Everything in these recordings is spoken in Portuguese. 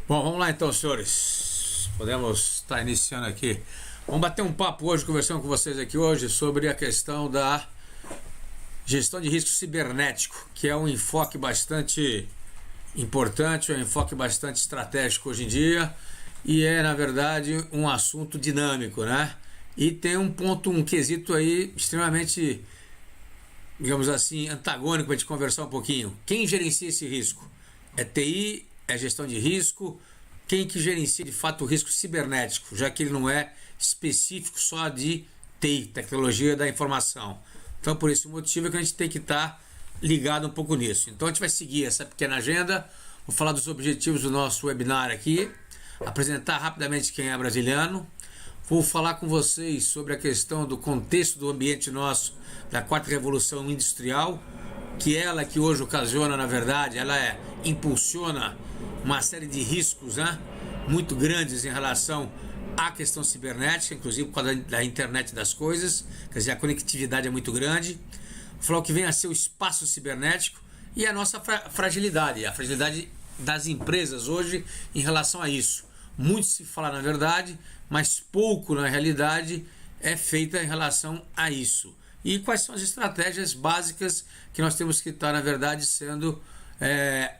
Bom, vamos lá então, senhores. Podemos estar iniciando aqui. Vamos bater um papo hoje, conversando com vocês aqui hoje sobre a questão da gestão de risco cibernético, que é um enfoque bastante importante, um enfoque bastante estratégico hoje em dia e é, na verdade, um assunto dinâmico, né? E tem um ponto, um quesito aí extremamente, digamos assim, antagônico para a gente conversar um pouquinho. Quem gerencia esse risco? É TI? É gestão de risco? Quem que gerencia de fato o risco cibernético, já que ele não é específico só de TI, tecnologia da informação. Então, por esse motivo é que a gente tem que estar ligado um pouco nisso. Então, a gente vai seguir essa pequena agenda, vou falar dos objetivos do nosso webinar aqui, apresentar rapidamente quem é brasiliano, vou falar com vocês sobre a questão do contexto do ambiente nosso, da quarta revolução industrial, que ela que hoje ocasiona, na verdade, impulsiona uma série de riscos, né, muito grandes em relação à questão cibernética, inclusive por causa da internet das coisas, quer dizer, a conectividade é muito grande. Vou falar o que vem a ser o espaço cibernético e a nossa fragilidade, a fragilidade das empresas hoje em relação a isso. Muito se fala na verdade, mas pouco na realidade é feita em relação a isso. E quais são as estratégias básicas que nós temos que estar, na verdade, sendo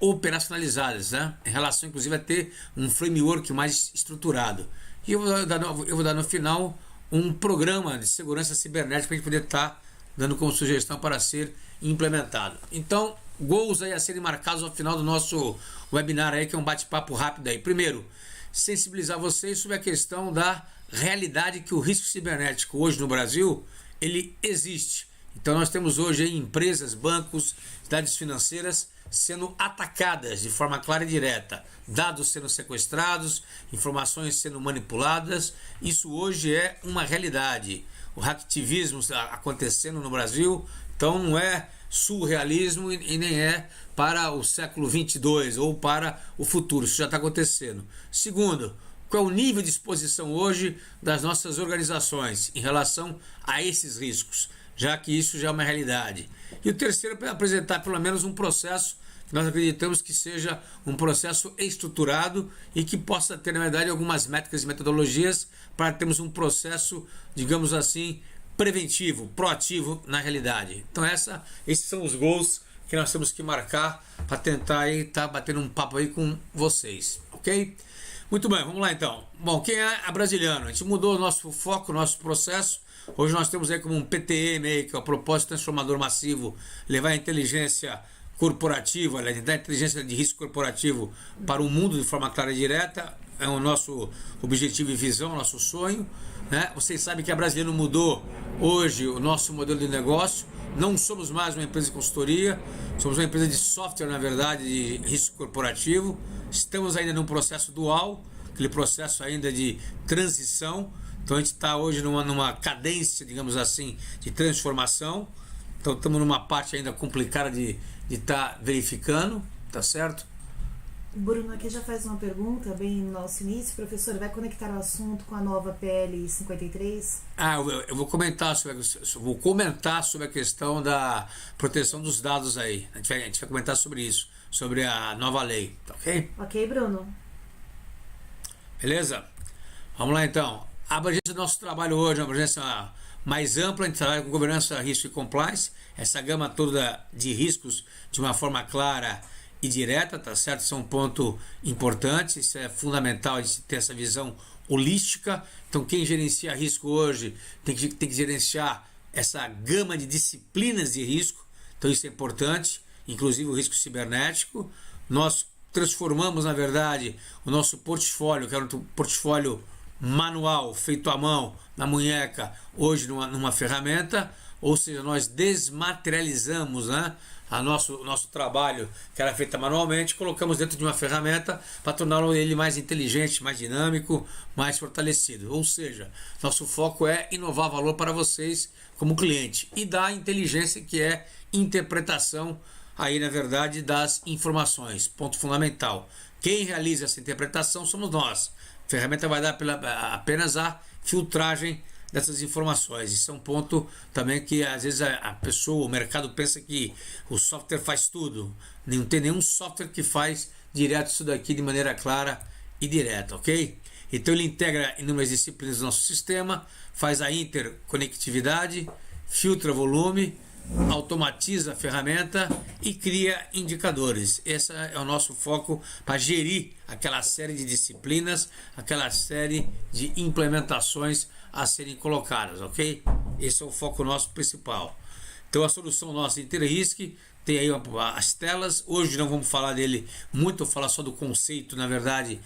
operacionalizadas, né? Em relação, inclusive, a ter um framework mais estruturado. E eu vou dar no final um programa de segurança cibernética para a gente poder estar dando como sugestão para ser implementado. Então, goals aí a serem marcados ao final do nosso webinar aí, que é um bate-papo rápido aí. Primeiro, sensibilizar vocês sobre a questão da realidade que o risco cibernético hoje no Brasil, ele existe. Então nós temos hoje aí empresas, bancos, entidades financeiras sendo atacadas de forma clara e direta, dados sendo sequestrados, informações sendo manipuladas. Isso hoje é uma realidade. O hacktivismo acontecendo no Brasil, então não é surrealismo e nem é para o século 22 ou para o futuro, isso já está acontecendo. Segundo, qual é o nível de exposição hoje das nossas organizações em relação a esses riscos, já que isso já é uma realidade. E o terceiro é apresentar pelo menos um processo que nós acreditamos que seja um processo estruturado e que possa ter, na verdade, algumas métricas e metodologias para termos um processo, digamos assim, preventivo, proativo na realidade. Então esses são os goals que nós temos que marcar para tentar aí estar batendo um papo aí com vocês, ok? Muito bem, vamos lá então. Bom, quem é a Brasiliano? A gente mudou o nosso foco, o nosso processo. Hoje nós temos aí como um PTM, aí, que é o Propósito Transformador Massivo, levar a inteligência corporativa, a inteligência de risco corporativo para o mundo de forma clara e direta. É o nosso objetivo e visão, o nosso sonho, né? Vocês sabem que a Brasiliano mudou hoje o nosso modelo de negócio. Não somos mais uma empresa de consultoria, somos uma empresa de software, na verdade, de risco corporativo. Estamos ainda num processo dual, aquele processo ainda de transição. Então a gente está hoje numa cadência, digamos assim, de transformação. Então estamos numa parte ainda complicada de estar verificando, tá certo? Bruno aqui já faz uma pergunta bem no nosso início. Professor, vai conectar o assunto com a nova PL 53? Eu vou comentar sobre a questão da proteção dos dados aí. A gente vai comentar sobre isso, sobre a nova lei, tá ok? Ok, Bruno. Beleza? Vamos lá então. A abrangência do nosso trabalho hoje é uma abrangência mais ampla, a gente trabalha com governança, risco e compliance, essa gama toda de riscos de uma forma clara e direta, tá certo? Isso é um ponto importante, isso é fundamental a gente ter essa visão holística. Então quem gerencia risco hoje tem que gerenciar essa gama de disciplinas de risco, então isso é importante, inclusive o risco cibernético. Nós transformamos, na verdade, o nosso portfólio, que era um portfólio manual, feito à mão, na munheca, hoje numa ferramenta, ou seja, nós desmaterializamos, né, o nosso trabalho que era feito manualmente, colocamos dentro de uma ferramenta para torná-lo ele mais inteligente, mais dinâmico, mais fortalecido. Ou seja, nosso foco é inovar valor para vocês como cliente e dar inteligência, que é interpretação aí, na verdade, das informações. Ponto fundamental. Quem realiza essa interpretação somos nós. A ferramenta vai dar apenas a filtragem dessas informações. Isso é um ponto também que às vezes a pessoa, o mercado pensa que o software faz tudo. Não tem nenhum software que faz direto isso daqui de maneira clara e direta, ok? Então ele integra inúmeras disciplinas do nosso sistema, faz a interconectividade, filtra volume, automatiza a ferramenta e cria indicadores. Esse é o nosso foco para gerir aquela série de disciplinas, aquela série de implementações a serem colocadas, ok? Esse é o foco nosso principal. Então a solução nossa InterRisk tem aí as telas. Hoje não vamos falar dele muito, vou falar só do conceito, na verdade,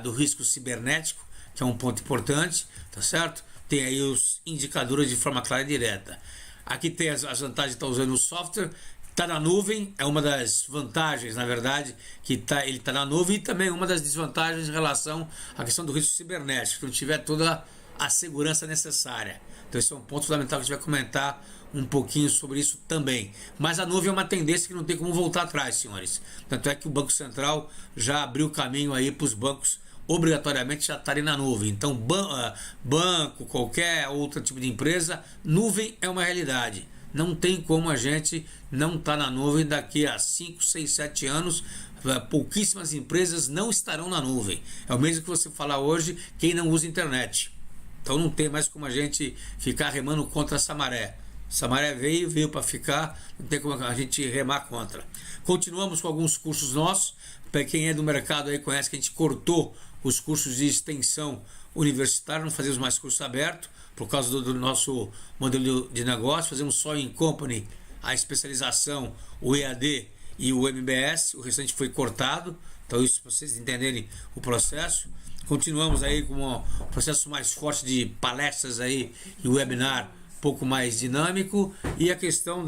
do risco cibernético, que é um ponto importante, tá certo? Tem aí os indicadores de forma clara e direta. Aqui tem as vantagens de estar usando o software, está na nuvem, é uma das vantagens, na verdade, que ele está na nuvem, e também uma das desvantagens em relação à questão do risco cibernético, que não tiver toda a segurança necessária. Então esse é um ponto fundamental que a gente vai comentar um pouquinho sobre isso também. Mas a nuvem é uma tendência que não tem como voltar atrás, senhores. Tanto é que o Banco Central já abriu o caminho aí para os bancos obrigatoriamente já estarem na nuvem. Então banco, qualquer outro tipo de empresa, nuvem é uma realidade. Não tem como a gente não estar na nuvem daqui a 5, 6, 7 anos. Pouquíssimas empresas não estarão na nuvem. É o mesmo que você falar hoje, quem não usa internet. Então não tem mais como a gente ficar remando contra essa maré. Essa maré veio para ficar, não tem como a gente remar contra. Continuamos com alguns cursos nossos. Para quem é do mercado aí conhece que a gente cortou os cursos de extensão universitária, não fazemos mais curso aberto por causa do nosso modelo de negócio. Fazemos só em company a especialização, o EAD e o MBS, o restante foi cortado. Então isso para vocês entenderem o processo. Continuamos aí com um processo mais forte de palestras aí e webinar um pouco mais dinâmico, e a questão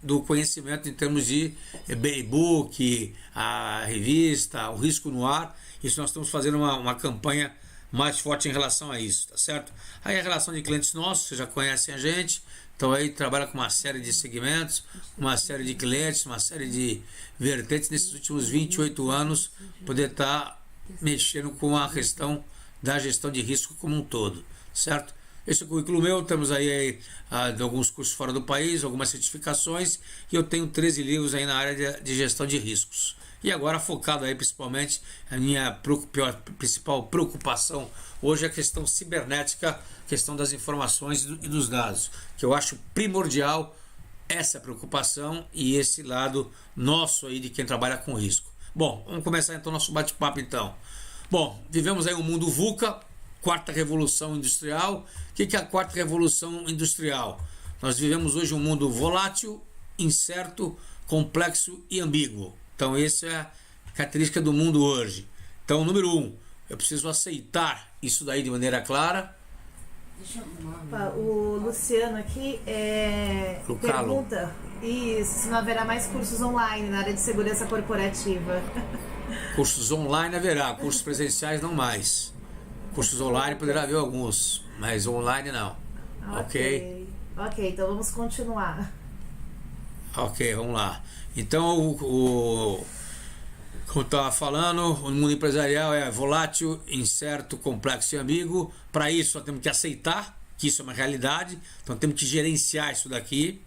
do conhecimento em termos de e-book, a revista, o risco no ar. Isso nós estamos fazendo uma campanha mais forte em relação a isso, tá certo? Aí a relação de clientes nossos, vocês já conhecem a gente, então aí trabalha com uma série de segmentos, uma série de clientes, uma série de vertentes nesses últimos 28 anos, poder estar mexendo com a questão da gestão de risco como um todo, certo? Esse é o currículo meu, temos aí alguns cursos fora do país, algumas certificações, e eu tenho 13 livros aí na área de gestão de riscos. E agora focado aí principalmente, a minha principal preocupação hoje é a questão cibernética, questão das informações e dos dados, que eu acho primordial essa preocupação e esse lado nosso aí de quem trabalha com risco. Bom, vamos começar então nosso bate-papo então. Bom, vivemos aí um mundo VUCA, quarta revolução industrial. O que é a quarta revolução industrial? Nós vivemos hoje um mundo volátil, incerto, complexo e ambíguo. Então essa é a característica do mundo hoje. Então, número 1, eu preciso aceitar isso daí de maneira clara. O Luciano aqui pergunta se não haverá mais cursos online na área de segurança corporativa. Cursos online haverá, cursos presenciais não mais. Cursos online poderá haver alguns, mas online não. Ok, então vamos continuar. Ok, vamos lá. Então, como eu estava falando, o mundo empresarial é volátil, incerto, complexo e ambíguo. Para isso, nós temos que aceitar que isso é uma realidade, então temos que gerenciar isso daqui.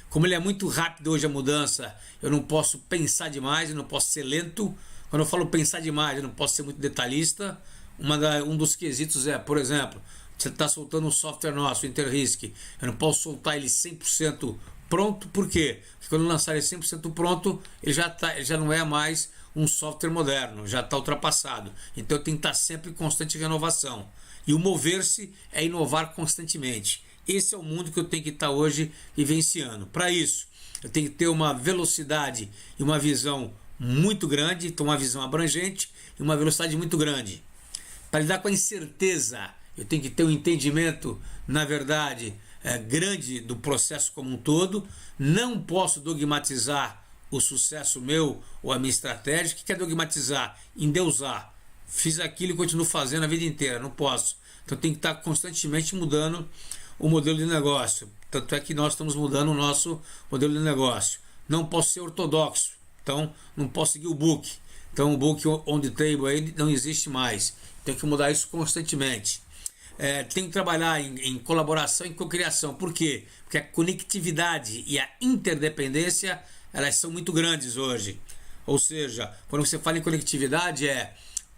Como ele é muito rápido hoje a mudança, eu não posso pensar demais, eu não posso ser lento. Quando eu falo pensar demais, eu não posso ser muito detalhista. Um dos quesitos é, por exemplo, você está soltando um software nosso, o InterRisk, eu não posso soltar ele 100% pronto, por quê? Porque quando lançar ele 100% pronto, ele já não é mais um software moderno, já está ultrapassado. Então eu tenho que estar sempre em constante renovação. E o mover-se é inovar constantemente. Esse é o mundo que eu tenho que estar hoje vivenciando. Para isso, eu tenho que ter uma velocidade e uma visão muito grande, então uma visão abrangente e uma velocidade muito grande. Para lidar com a incerteza, eu tenho que ter um entendimento, na verdade, grande do processo como um todo. Não posso dogmatizar o sucesso meu ou a minha estratégia. O que é dogmatizar? Endeusar. Fiz aquilo e continuo fazendo a vida inteira. Não posso. Então tem que estar constantemente mudando o modelo de negócio. Tanto é que nós estamos mudando o nosso modelo de negócio. Não posso ser ortodoxo. Então não posso seguir o book. Então o book on the table aí não existe mais. Tem que mudar isso constantemente. Tem que trabalhar em colaboração e cocriação. Por quê? Porque a conectividade e a interdependência, elas são muito grandes hoje. Ou seja, quando você fala em conectividade,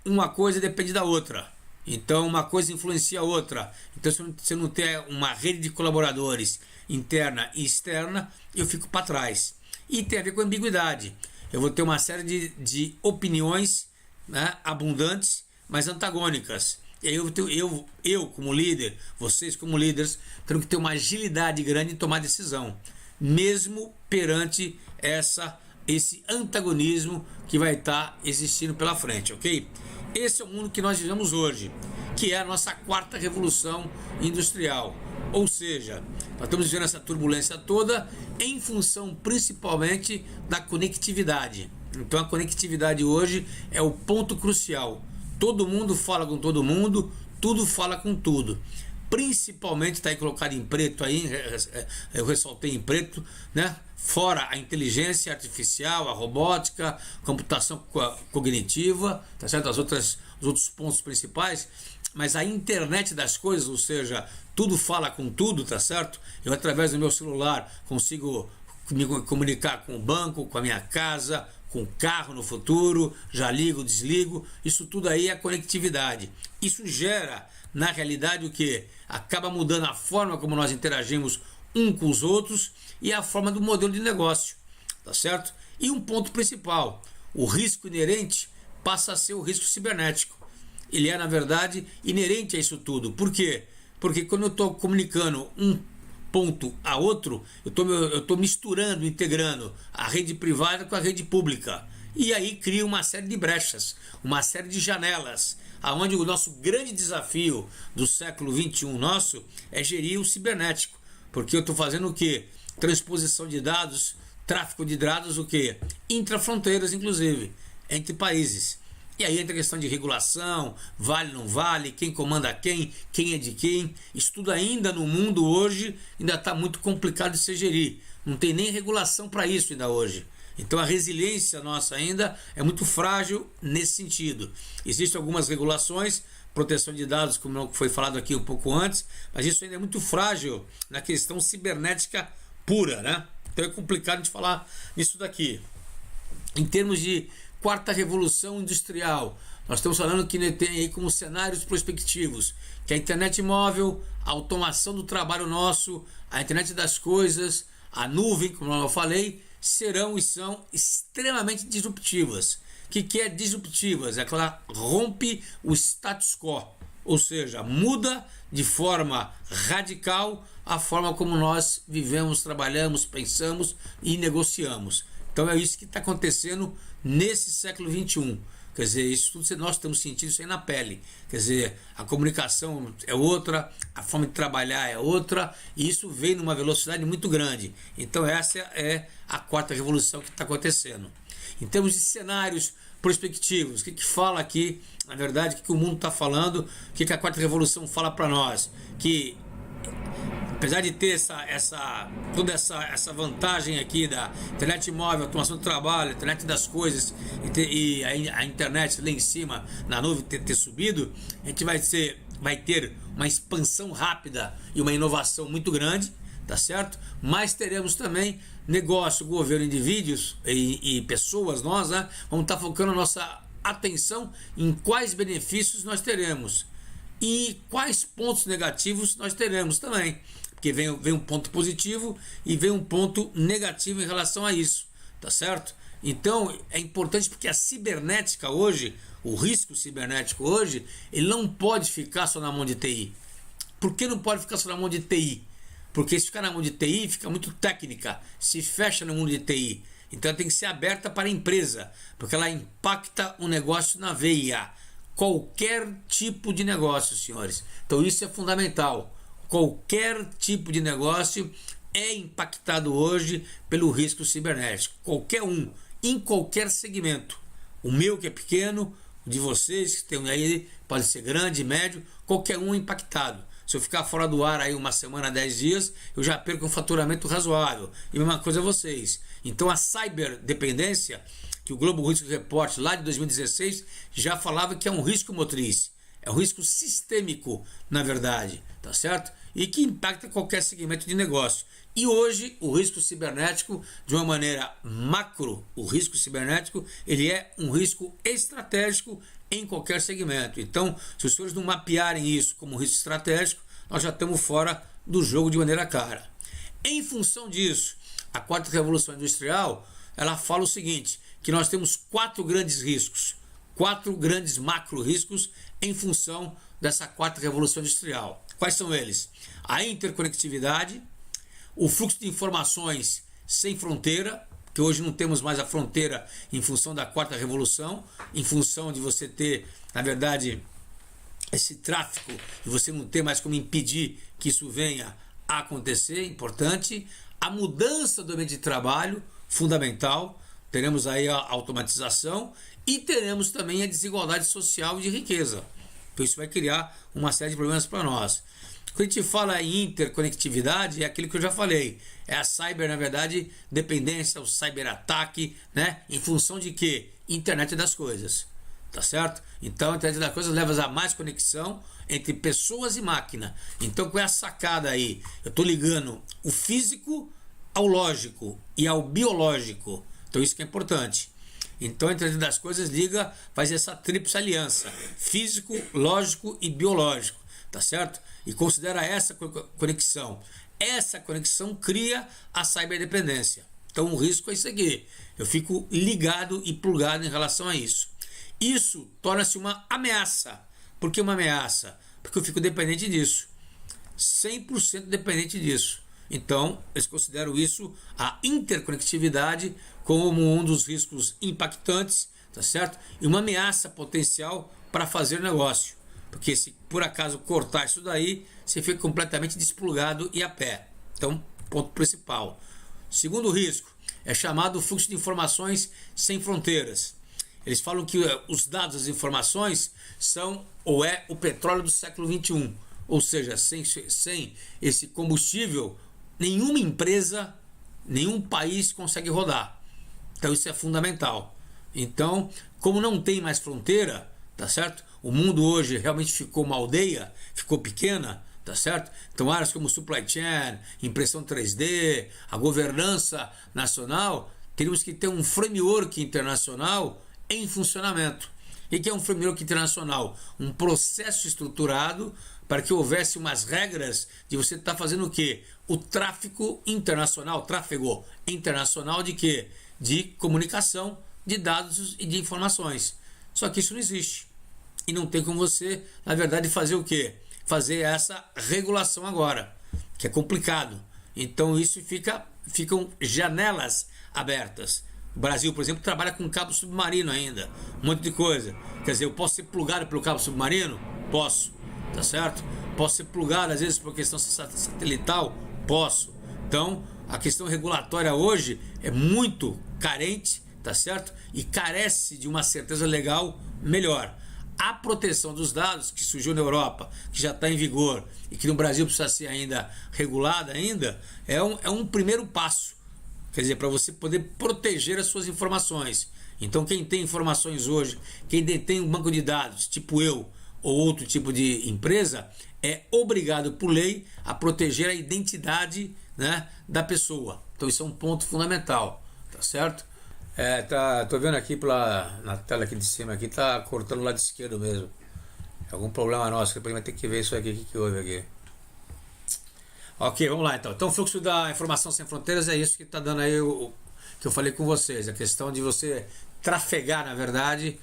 uma coisa depende da outra. Então uma coisa influencia a outra. Então se você não tem uma rede de colaboradores interna e externa, eu fico para trás. E tem a ver com ambiguidade. Eu vou ter uma série de opiniões, né, abundantes, mas antagônicas. E aí eu como líder, vocês como líderes, tenho que ter uma agilidade grande em tomar decisão, mesmo perante esse antagonismo que vai estar existindo pela frente, ok? Esse é o mundo que nós vivemos hoje, que é a nossa quarta revolução industrial. Ou seja, nós estamos vivendo essa turbulência toda em função principalmente da conectividade. Então a conectividade hoje é o ponto crucial. Todo mundo fala com todo mundo, tudo fala com tudo. Principalmente está aí colocado em preto aí, eu ressaltei em preto, né? Fora a inteligência artificial, a robótica, computação cognitiva, tá certo? Os outros pontos principais, mas a internet das coisas, ou seja, tudo fala com tudo, tá certo? Eu através do meu celular consigo me comunicar com o banco, com a minha casa, com o carro no futuro, já ligo, desligo, isso tudo aí é conectividade. Isso gera, na realidade, o que? Acaba mudando a forma como nós interagimos um com os outros e a forma do modelo de negócio, tá certo? E um ponto principal, o risco inerente passa a ser o risco cibernético. Ele é, na verdade, inerente a isso tudo. Por quê? Porque quando eu estou comunicando um ponto a outro, eu estou misturando, integrando a rede privada com a rede pública. E aí cria uma série de brechas, uma série de janelas, aonde o nosso grande desafio do século XXI nosso é gerir o cibernético. Porque eu estou fazendo o quê? Transposição de dados, tráfego de dados, o quê? Intrafronteiras, inclusive, entre países. E aí entra a questão de regulação, vale, não vale, quem comanda quem é de quem. Isso tudo ainda no mundo hoje ainda está muito complicado de se gerir. Não tem nem regulação para isso ainda hoje. Então a resiliência nossa ainda é muito frágil nesse sentido. Existem algumas regulações, proteção de dados, como foi falado aqui um pouco antes, mas isso ainda é muito frágil na questão cibernética pura, né? Então é complicado de falar nisso daqui. Em termos de quarta revolução industrial, nós estamos falando que tem aí como cenários prospectivos, que a internet móvel, a automação do trabalho nosso, a internet das coisas, a nuvem, como eu falei, serão e são extremamente disruptivas. O que é disruptivas? É que ela rompe o status quo, ou seja, muda de forma radical a forma como nós vivemos, trabalhamos, pensamos e negociamos. Então é isso que está acontecendo nesse século XXI. Quer dizer, isso tudo nós estamos sentindo isso aí na pele. Quer dizer, a comunicação é outra, a forma de trabalhar é outra, e isso vem numa velocidade muito grande. Então essa é a quarta revolução que está acontecendo. Em termos de cenários prospectivos, o que fala aqui, na verdade, o que o mundo está falando, o que a quarta revolução fala para nós? Que apesar de ter toda essa vantagem aqui da internet móvel, automação do trabalho, internet das coisas e a internet lá em cima, na nuvem ter subido, a gente vai ter uma expansão rápida e uma inovação muito grande, tá certo? Mas teremos também negócio, governo, indivíduos e pessoas, nós, né? Vamos estar focando a nossa atenção em quais benefícios nós teremos e quais pontos negativos nós teremos também. Porque vem um ponto positivo e vem um ponto negativo em relação a isso, tá certo? Então é importante porque a cibernética hoje, o risco cibernético hoje, ele não pode ficar só na mão de TI. Por que não pode ficar só na mão de TI? Porque se ficar na mão de TI fica muito técnica, se fecha no mundo de TI. Então ela tem que ser aberta para a empresa, porque ela impacta o negócio na veia. Qualquer tipo de negócio, senhores. Então isso é fundamental. Qualquer tipo de negócio é impactado hoje pelo risco cibernético. Qualquer um, em qualquer segmento. O meu que é pequeno, o de vocês que tem aí, pode ser grande, médio, qualquer um é impactado. Se eu ficar fora do ar aí uma semana, 10 dias, eu já perco um faturamento razoável. E a mesma coisa vocês. Então a cyberdependência, que o Global Risk Report lá de 2016 já falava que é um risco motriz. É um risco sistêmico, na verdade, tá certo? e que impacta qualquer segmento de negócio. E hoje o risco cibernético, de uma maneira macro, o risco cibernético, ele é um risco estratégico em qualquer segmento. Então, se os senhores não mapearem isso como risco estratégico, nós já estamos fora do jogo de maneira clara. Em função disso, a quarta revolução industrial, ela fala o seguinte, que nós temos 4 grandes riscos, 4 grandes macro riscos em função dessa quarta revolução industrial. Quais são eles? A interconectividade, o fluxo de informações sem fronteira, que hoje não temos mais a fronteira em função da quarta revolução, em função de você ter, na verdade, esse tráfico e você não ter mais como impedir que isso venha a acontecer, importante. A mudança do ambiente de trabalho, fundamental, teremos aí a automatização e teremos também a desigualdade social e de riqueza. Então isso vai criar uma série de problemas para nós. Quando a gente fala em interconectividade, é aquilo que eu já falei. É a cyber, na verdade, dependência, o cyberataque, né? Em função de quê? Internet das coisas. Tá certo? Então a internet das coisas leva a mais conexão entre pessoas e máquina. Então com essa sacada aí, eu estou ligando o físico ao lógico e ao biológico. Então isso que é importante. Então a internet das coisas liga, faz essa tríplice aliança, físico, lógico e biológico, tá certo? E considera essa conexão. Essa conexão cria a cyberdependência. Então o risco é isso aqui. Eu fico ligado e plugado em relação a isso. Isso torna-se uma ameaça. Por que uma ameaça? Porque eu fico dependente disso. 100% dependente disso. Então, eles consideram isso, a interconectividade, como um dos riscos impactantes, tá certo? E uma ameaça potencial para fazer negócio. Porque se por acaso cortar isso daí, você fica completamente desplugado e a pé. Então, ponto principal. Segundo risco, é chamado fluxo de informações sem fronteiras. Eles falam que os dados, as informações, são ou é o petróleo do século XXI. Ou seja, sem esse combustível, nenhuma empresa, nenhum país consegue rodar. Então isso é fundamental. Então, como não tem mais fronteira, tá certo? O mundo hoje realmente ficou uma aldeia, ficou pequena, tá certo? Então áreas como supply chain, impressão 3D, a governança nacional, teríamos que ter um framework internacional em funcionamento. E que é um framework internacional? Um processo estruturado para que houvesse umas regras de você estar fazendo o quê? O tráfego internacional de quê? De comunicação, de dados e de informações. Só que isso não existe. E não tem como você, na verdade, fazer o quê? Fazer essa regulação agora, que é complicado. Então isso ficam janelas abertas. O Brasil, por exemplo, trabalha com cabo submarino ainda, um monte de coisa. Quer dizer, eu posso ser plugado pelo cabo submarino? Posso, tá certo? Posso ser plugado, às vezes, por questão satelital? Posso. Então, a questão regulatória hoje é muito carente, tá certo? E carece de uma certeza legal melhor. A proteção dos dados, que surgiu na Europa, que já está em vigor, e que no Brasil precisa ser ainda regulada ainda, é um primeiro passo. Quer dizer, para você poder proteger as suas informações. Então, quem tem informações hoje, quem detém um banco de dados, tipo eu, ou outro tipo de empresa, é obrigado por lei a proteger a identidade, né, da pessoa. Então, isso é um ponto fundamental, tá certo? Tô vendo aqui na tela aqui de cima, aqui tá cortando o lado esquerdo mesmo. É algum problema nosso, depois vai ter que ver isso aqui, o que houve aqui. Ok, vamos lá então. Então o fluxo da informação sem fronteiras é isso que está dando aí o que eu falei com vocês. A questão de você trafegar, na verdade,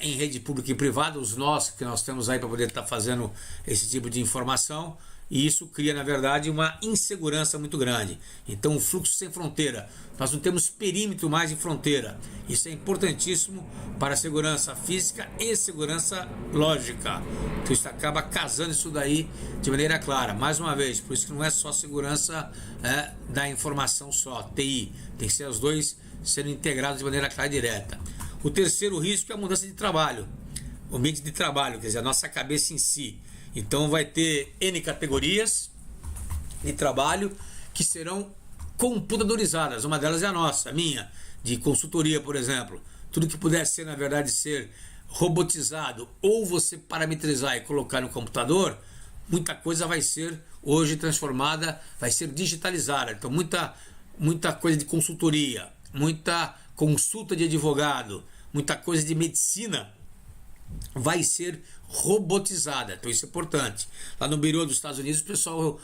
em rede pública e privada, os nós que nós temos aí para poder estar fazendo esse tipo de informação. E isso cria, na verdade, uma insegurança muito grande. Então o fluxo sem fronteira. Nós não temos perímetro mais de fronteira. Isso é importantíssimo para a segurança física e segurança lógica. Então isso acaba casando isso daí de maneira clara. Mais uma vez, por isso que não é só segurança da informação só, TI. Tem que ser os dois sendo integrados de maneira clara e direta. O terceiro risco é a mudança de trabalho. O ambiente de trabalho, quer dizer, a nossa cabeça em si. Então vai ter N categorias de trabalho que serão computadorizadas. Uma delas é a nossa, a minha, de consultoria, por exemplo. Tudo que puder ser, na verdade, ser robotizado ou você parametrizar e colocar no computador, muita coisa vai ser hoje transformada, vai ser digitalizada. Então muita coisa de consultoria, muita consulta de advogado, muita coisa de medicina vai ser robotizada. Então isso é importante. Lá no Bureau dos Estados Unidos o pessoal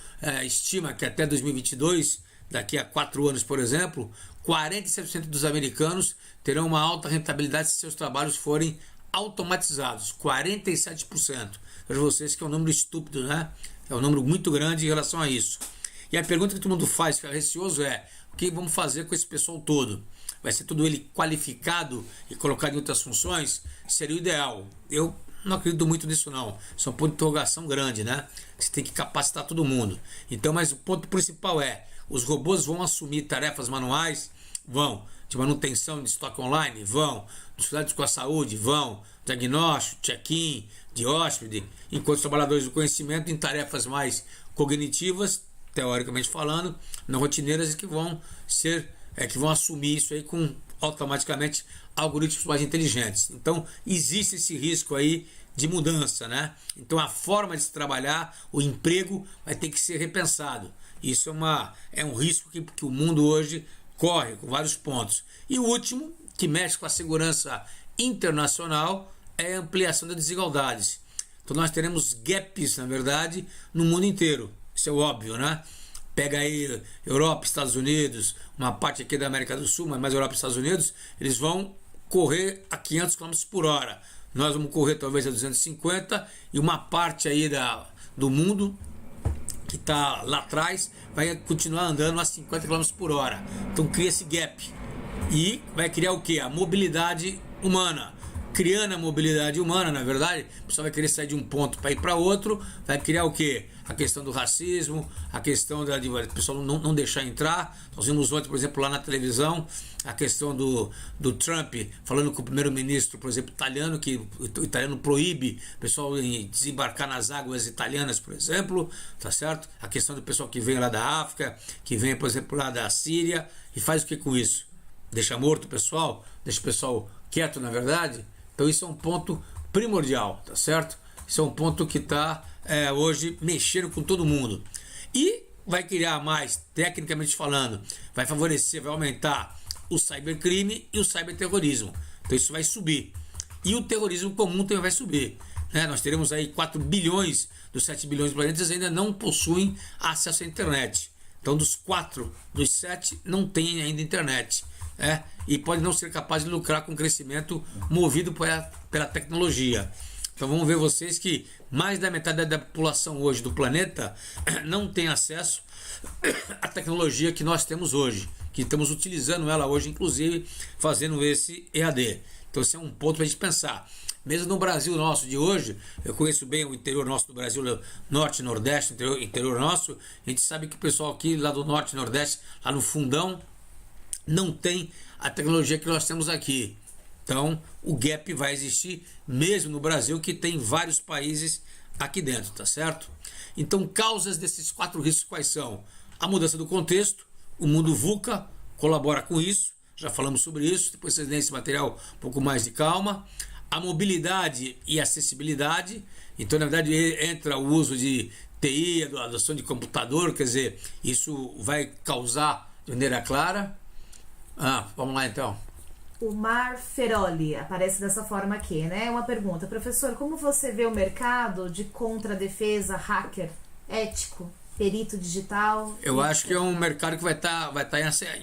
estima que até 2022, daqui a 4 anos, por exemplo, 47% dos americanos terão uma alta rentabilidade se seus trabalhos forem automatizados. 47%. Veja vocês que é um número estúpido, né? É um número muito grande em relação a isso. E a pergunta que todo mundo faz, fica receoso, é: o que vamos fazer com esse pessoal todo? Vai ser todo ele qualificado e colocado em outras funções? Seria o ideal. Eu não acredito muito nisso, não. Isso é um ponto de interrogação grande, né? Você tem que capacitar todo mundo. Então, mas o ponto principal é: os robôs vão assumir tarefas manuais? Vão. De manutenção de estoque online? Vão. Dos cuidados com a saúde? Vão. Diagnóstico, check-in, de hóspede. Enquanto os trabalhadores do conhecimento em tarefas mais cognitivas, teoricamente falando, não rotineiras, que vão assumir isso aí com automaticamente algoritmos mais inteligentes. Então existe esse risco aí de mudança, né? Então a forma de se trabalhar, o emprego vai ter que ser repensado. Isso é um risco que o mundo hoje corre com vários pontos. E o último, que mexe com a segurança internacional, é a ampliação das desigualdades. Então nós teremos gaps, na verdade, no mundo inteiro. Isso é óbvio, né? Pega aí Europa, Estados Unidos, uma parte aqui da América do Sul, mas mais Europa e Estados Unidos, eles vão correr a 500 km por hora. Nós vamos correr talvez a 250, e uma parte aí do mundo que está lá atrás vai continuar andando a 50 km por hora. Então cria esse gap. E vai criar o quê? A mobilidade humana. Criando a mobilidade humana, na verdade, o pessoal vai querer sair de um ponto para ir para outro, vai criar o quê? A questão do racismo, a questão da pessoal não deixar entrar. Nós vimos ontem, por exemplo, lá na televisão, a questão do Trump falando com o primeiro-ministro, por exemplo, italiano, que o italiano proíbe o pessoal desembarcar nas águas italianas, por exemplo, tá certo? A questão do pessoal que vem lá da África, que vem, por exemplo, lá da Síria, e faz o que com isso? Deixa morto o pessoal? Deixa o pessoal quieto, na verdade? Então isso é um ponto primordial, tá certo? Isso é um ponto que está hoje mexendo com todo mundo. E vai criar mais, tecnicamente falando, vai favorecer, vai aumentar o cybercrime e o cyberterrorismo. Então isso vai subir. E o terrorismo comum também vai subir, né? Nós teremos aí 4 bilhões dos 7 bilhões de planetas ainda não possuem acesso à internet. Então dos 4 dos 7 não têm ainda internet. E pode não ser capaz de lucrar com o crescimento movido pela tecnologia. Então vamos ver vocês que mais da metade da população hoje do planeta não tem acesso à tecnologia que nós temos hoje, que estamos utilizando ela hoje, inclusive fazendo esse EAD. Então esse é um ponto para a gente pensar. Mesmo no Brasil nosso de hoje, eu conheço bem o interior nosso do Brasil, norte e nordeste, interior nosso, a gente sabe que o pessoal aqui lá do norte e nordeste, lá no fundão, não tem a tecnologia que nós temos aqui. Então o gap vai existir mesmo no Brasil, que tem vários países aqui dentro, tá certo? Então causas desses 4 riscos quais são? A mudança do contexto, o mundo VUCA colabora com isso, já falamos sobre isso, depois vocês leem esse material um pouco mais de calma. A mobilidade e acessibilidade, então na verdade entra o uso de TI, a adoção de computador, quer dizer, isso vai causar de maneira clara. Vamos lá então. O Mar Feroli aparece dessa forma aqui, né? Uma pergunta: professor, como você vê o mercado de contradefesa, hacker, ético, perito digital? Eu acho que é um mercado que vai estar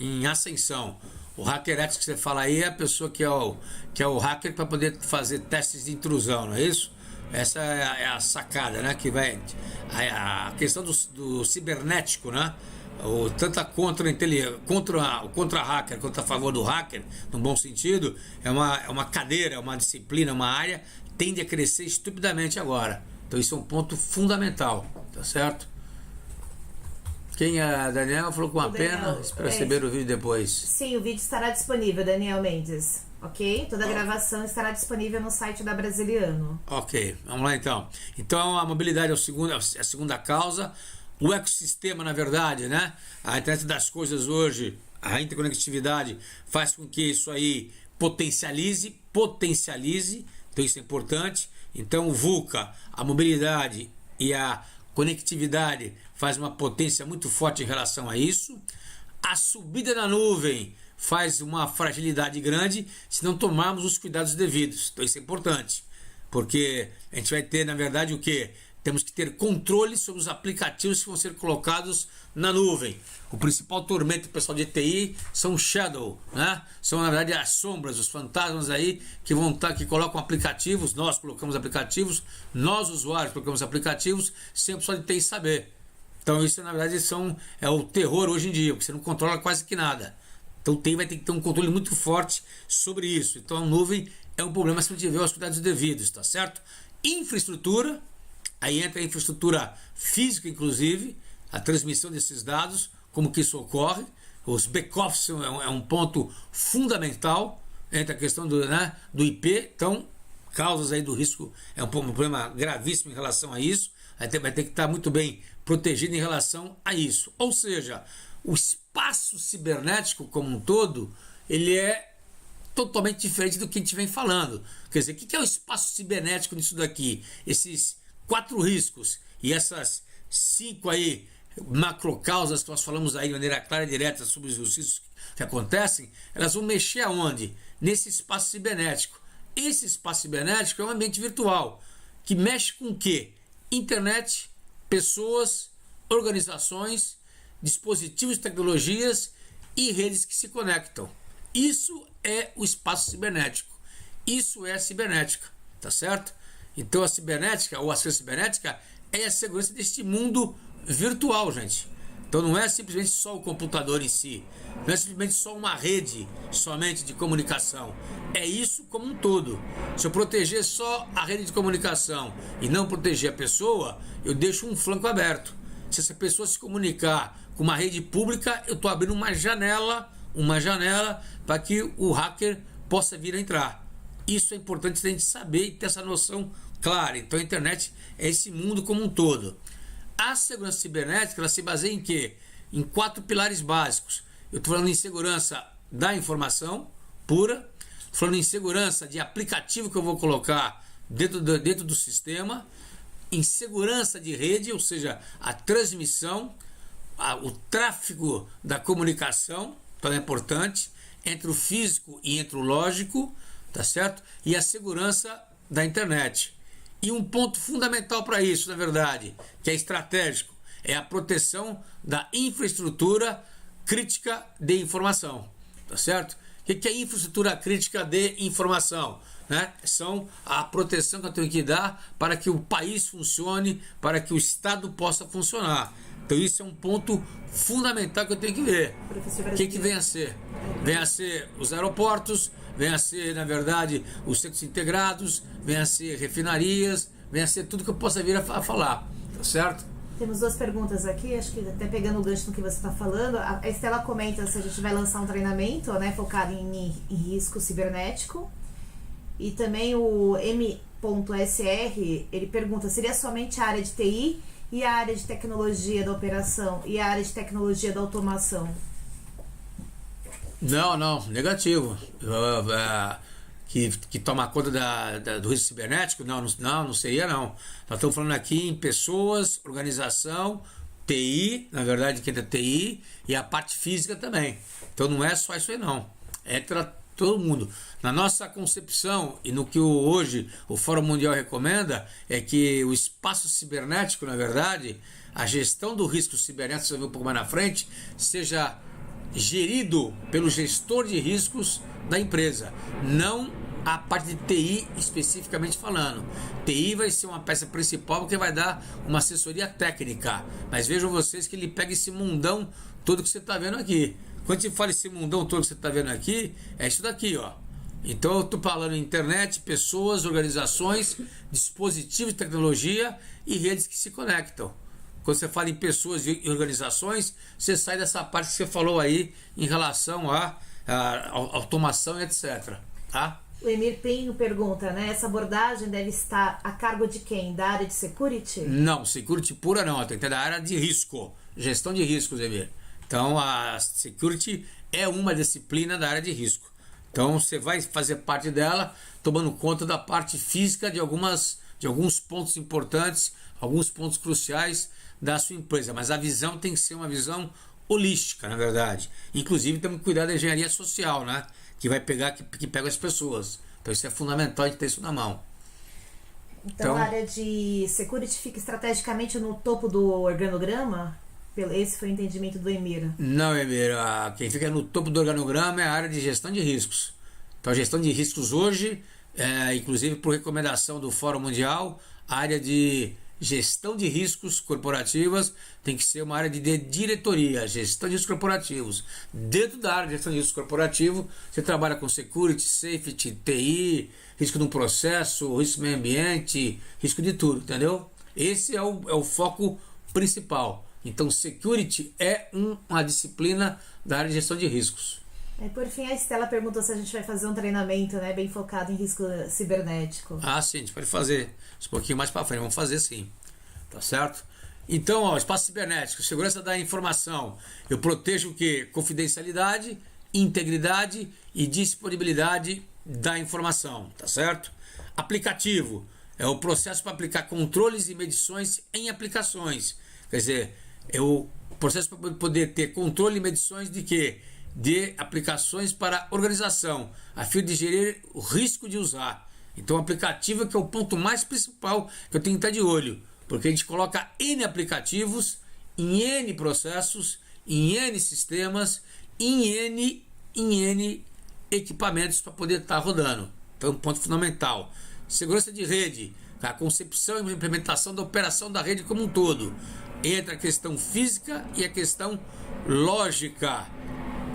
em ascensão. O hacker ético que você fala aí é a pessoa que é o hacker para poder fazer testes de intrusão, não é isso? Essa é a sacada, né? Que vai a questão do cibernético, né? Tanto contra hacker quanto a favor do hacker, no bom sentido, é uma cadeira, é uma disciplina, uma área, tende a crescer estupidamente agora. Então isso é um ponto fundamental, tá certo? Quem é Daniel falou com a pena, espera receber o vídeo depois. Sim, o vídeo estará disponível, Daniel Mendes, ok? Toda a gravação estará disponível no site da Brasiliano. Ok, vamos lá então. Então a mobilidade é a segunda causa. O ecossistema, na verdade, né? A internet das coisas hoje, a interconectividade faz com que isso aí potencialize, então isso é importante. Então o VUCA, a mobilidade e a conectividade faz uma potência muito forte em relação a isso. A subida na nuvem faz uma fragilidade grande se não tomarmos os cuidados devidos. Então isso é importante, porque a gente vai ter, na verdade, o quê? Temos que ter controle sobre os aplicativos que vão ser colocados na nuvem. O principal tormento do pessoal de TI são shadow, né? São, na verdade, as sombras, os fantasmas aí que vão que colocam aplicativos. Nós colocamos aplicativos, nós usuários colocamos aplicativos sem o pessoal de TI saber. Então isso, na verdade, é o terror hoje em dia, porque você não controla quase que nada. Então o TI vai ter que ter um controle muito forte sobre isso. Então a nuvem é um problema se não tiver os cuidados devidos, tá certo? Infraestrutura. Aí entra a infraestrutura física, inclusive, a transmissão desses dados, como que isso ocorre. Os back-office é um ponto fundamental. Entra a questão do IP. Então, causas aí do risco é um problema gravíssimo em relação a isso. Vai ter que estar muito bem protegido em relação a isso. Ou seja, o espaço cibernético como um todo, ele é totalmente diferente do que a gente vem falando. Quer dizer, o que é o espaço cibernético nisso daqui? Esses 4 riscos e essas 5 aí macrocausas que nós falamos aí de maneira clara e direta sobre os riscos que acontecem, elas vão mexer aonde? Nesse espaço cibernético. Esse espaço cibernético é um ambiente virtual que mexe com o quê? Internet, pessoas, organizações, dispositivos e tecnologias e redes que se conectam. Isso é o espaço cibernético. Isso é a cibernética, tá certo? Então a cibernética, ou a segurança cibernética, é a segurança deste mundo virtual, gente. Então não é simplesmente só o computador em si, não é simplesmente só uma rede somente de comunicação. É isso como um todo. Se eu proteger só a rede de comunicação e não proteger a pessoa, eu deixo um flanco aberto. Se essa pessoa se comunicar com uma rede pública, eu estou abrindo uma janela para que o hacker possa vir a entrar. Isso é importante a gente saber e ter essa noção clara. Então a internet é esse mundo como um todo. A segurança cibernética, ela se baseia em quê? Em 4 pilares básicos. Eu estou falando em segurança da informação pura, estou falando em segurança de aplicativo que eu vou colocar dentro do sistema, em segurança de rede, ou seja, a transmissão, o tráfego da comunicação, então é importante, entre o físico e entre o lógico, tá certo? E a segurança da internet. E um ponto fundamental para isso, na verdade, que é estratégico, é a proteção da infraestrutura crítica de informação, tá certo? O que é infraestrutura crítica de informação? Né? São a proteção que eu tenho que dar para que o país funcione, para que o Estado possa funcionar. Então isso é um ponto fundamental que eu tenho que ver. O que vem a ser? Vem a ser os aeroportos, vem a ser, na verdade, os centros integrados, vem a ser refinarias, vem a ser tudo que eu possa vir a falar, tá certo? Temos 2 perguntas aqui, acho que até pegando o gancho no que você está falando. A Estela comenta se a gente vai lançar um treinamento, né, focado em risco cibernético. E também o M.SR, ele pergunta, seria somente a área de TI e a área de tecnologia da operação e a área de tecnologia da automação? Não, negativo. Que toma conta do risco cibernético? Não seria não. Nós estamos falando aqui em pessoas, organização, TI, na verdade que entra TI e a parte física também. Então não é só isso aí não. Entra todo mundo. Na nossa concepção e no que hoje o Fórum Mundial recomenda é que o espaço cibernético, na verdade, a gestão do risco cibernético, você vai ver um pouco mais na frente, seja gerido pelo gestor de riscos da empresa, não a parte de TI especificamente falando. TI vai ser uma peça principal porque vai dar uma assessoria técnica, mas vejam vocês que ele pega esse mundão todo que você está vendo aqui. Quando você fala esse mundão todo que você está vendo aqui, é isso daqui, ó. Então eu estou falando em internet, pessoas, organizações, dispositivos de tecnologia e redes que se conectam. Quando você fala em pessoas e organizações, você sai dessa parte que você falou aí em relação à automação e etc. Tá? O Emir Pinho pergunta, né? Essa abordagem deve estar a cargo de quem? Da área de security? Não, security pura não, tem que ter da área de risco, gestão de riscos, Emir. Então a security é uma disciplina da área de risco. Então você vai fazer parte dela, tomando conta da parte física de alguns pontos importantes, alguns pontos cruciais da sua empresa, mas a visão tem que ser uma visão holística, na verdade. Inclusive temos que cuidar da engenharia social, né? Que vai pegar, que pega as pessoas. Então isso é fundamental de ter isso na mão. Então a área de security fica estrategicamente no topo do organograma? Esse foi o entendimento do Emir. Não, Emir, quem fica no topo do organograma é a área de gestão de riscos. Então a gestão de riscos hoje, inclusive por recomendação do Fórum Mundial, a área de gestão de riscos corporativas tem que ser uma área de diretoria, gestão de riscos corporativos. Dentro da área de gestão de riscos corporativo, você trabalha com security, safety, TI, risco de um processo, risco do meio ambiente, risco de tudo, entendeu? Esse é o foco principal. Então, security é uma disciplina da área de gestão de riscos. Por fim, a Estela perguntou se a gente vai fazer um treinamento, né, bem focado em risco cibernético. Sim, a gente pode fazer. Um pouquinho mais para frente, vamos fazer sim. Tá certo? Então, espaço cibernético, segurança da informação. Eu protejo o quê? Confidencialidade, integridade e disponibilidade da informação, tá certo? Aplicativo é o processo para aplicar controles e medições em aplicações. Quer dizer, é o processo para poder ter controle e medições de quê? De aplicações para organização, a fim de gerir o risco de usar. Então, o aplicativo é que é o ponto mais principal que eu tenho que estar de olho, porque a gente coloca N aplicativos em N processos, em N sistemas, em N equipamentos para poder estar rodando. Então, um ponto fundamental. Segurança de rede, a concepção e implementação da operação da rede como um todo. Entra a questão física e a questão lógica.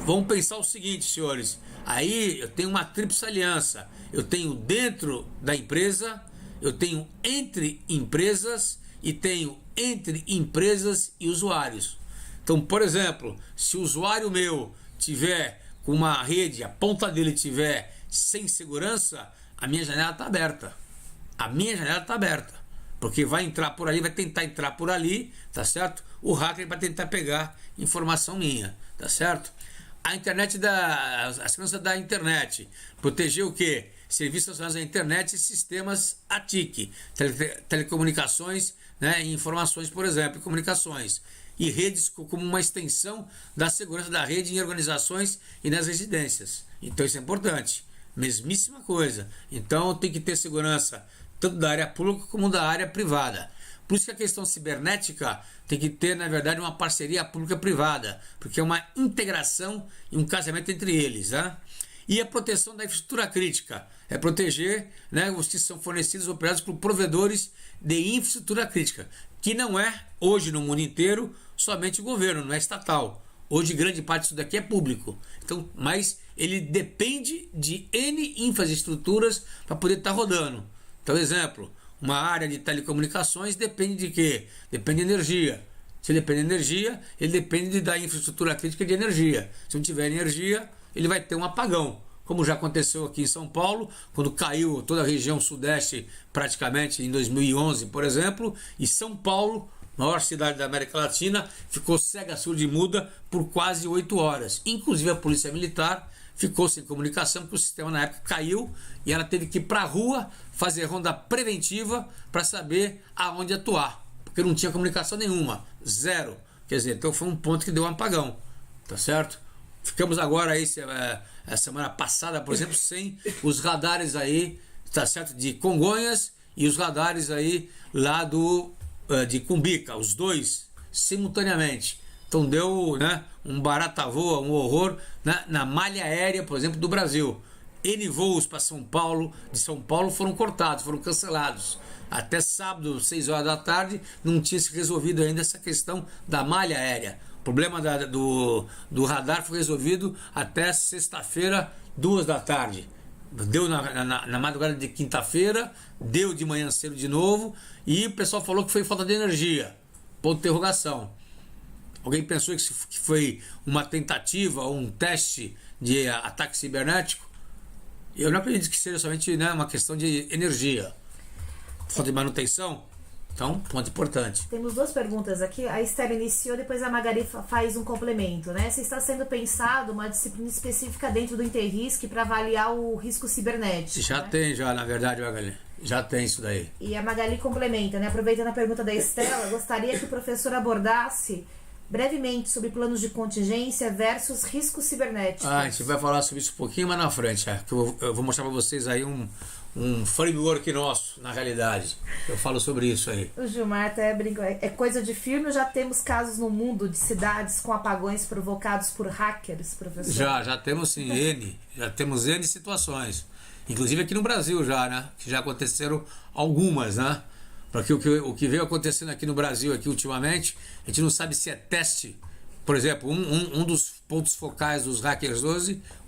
Vamos pensar o seguinte, senhores. Aí eu tenho uma tríplice aliança. Eu tenho dentro da empresa, eu tenho entre empresas e tenho entre empresas e usuários. Então, por exemplo, se o usuário meu tiver com uma rede, a ponta dele tiver sem segurança, a minha janela está aberta. A minha janela está aberta. Porque vai entrar por ali, vai tentar entrar por ali, tá certo? O hacker vai tentar pegar informação minha, tá certo? A segurança da internet. Proteger o quê? Serviços relacionados à internet e sistemas ATIC, telecomunicações, né, e informações, por exemplo, comunicações. E redes como uma extensão da segurança da rede em organizações e nas residências. Então isso é importante. Mesmíssima coisa. Então tem que ter segurança tanto da área pública como da área privada. Por isso que a questão cibernética tem que ter, na verdade, uma parceria pública-privada, porque é uma integração e um casamento entre eles. Né? E a proteção da infraestrutura crítica é proteger, né, os que são fornecidos operados por provedores de infraestrutura crítica, que não é, hoje no mundo inteiro, somente o governo, não é estatal. Hoje grande parte disso daqui é público. Então, mas ele depende de N infraestruturas para poder estar rodando. Então, exemplo, uma área de telecomunicações depende de quê? Depende de energia. Se ele depende de energia, ele depende da infraestrutura crítica de energia. Se não tiver energia, ele vai ter um apagão. Como já aconteceu aqui em São Paulo, quando caiu toda a região sudeste praticamente em 2011, por exemplo, e São Paulo, maior cidade da América Latina, ficou cega, surda e muda por quase 8 horas. Inclusive a Polícia Militar ficou sem comunicação, porque o sistema na época caiu e ela teve que ir para a rua fazer ronda preventiva para saber aonde atuar, porque não tinha comunicação nenhuma, zero. Quer dizer, então foi um ponto que deu um apagão, tá certo? Ficamos agora aí, a semana passada, por exemplo, sem os radares aí, tá certo, de Congonhas e os radares aí lá de Cumbica, os dois simultaneamente. Então deu, né, um barata-voa, um horror, né, na malha aérea, por exemplo, do Brasil. N voos para São Paulo, de São Paulo foram cortados, foram cancelados. Até sábado, 6 horas da tarde, não tinha se resolvido ainda essa questão da malha aérea. O problema do radar foi resolvido até sexta-feira, 2 da tarde. Deu na madrugada de quinta-feira, deu de manhã cedo de novo, e o pessoal falou que foi falta de energia. Ponto de interrogação. Alguém pensou que foi uma tentativa ou um teste de ataque cibernético? Eu não acredito que seja somente, né, uma questão de energia. Falta de manutenção? Então, ponto importante. Temos 2 perguntas aqui. A Esther iniciou, depois a Magali faz um complemento, né? Se está sendo pensado uma disciplina específica dentro do Interrisc para avaliar o risco cibernético? Já tem, na verdade, Magali. Já tem isso daí. E a Magali complementa, né? Aproveitando a pergunta da Estela, gostaria que o professor abordasse brevemente sobre planos de contingência versus riscos cibernéticos. A gente vai falar sobre isso um pouquinho mais na frente. Que eu vou mostrar para vocês aí um framework nosso, na realidade. Eu falo sobre isso aí. O Gilmar até brincou. É coisa de filme ou já temos casos no mundo de cidades com apagões provocados por hackers, professor? Já temos sim, já temos N situações. Inclusive aqui no Brasil já, né? Que já aconteceram algumas, né? Porque o que veio acontecendo aqui no Brasil aqui ultimamente, a gente não sabe se é teste. Por exemplo, um dos pontos focais dos hackers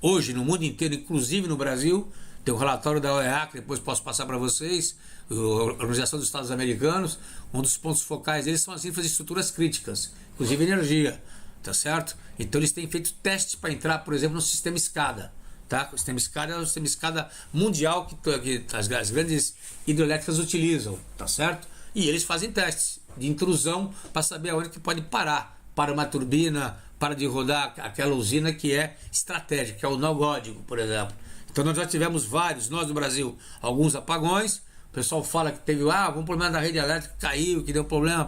hoje no mundo inteiro, inclusive no Brasil, tem um relatório da OEA, que depois posso passar para vocês, a Organização dos Estados Americanos. Um dos pontos focais deles são as infraestruturas críticas, inclusive energia, tá certo? Então eles têm feito testes para entrar, por exemplo, no sistema SCADA. Tá? O sistema SCADA é o sistema SCADA mundial que as grandes hidrelétricas utilizam, tá certo? E eles fazem testes de intrusão para saber aonde que pode parar. Para uma turbina, para de rodar aquela usina que é estratégica, que é o nó código, por exemplo. Então nós já tivemos vários, nós no Brasil, alguns apagões. O pessoal fala que teve algum problema da rede elétrica, caiu, que deu problema,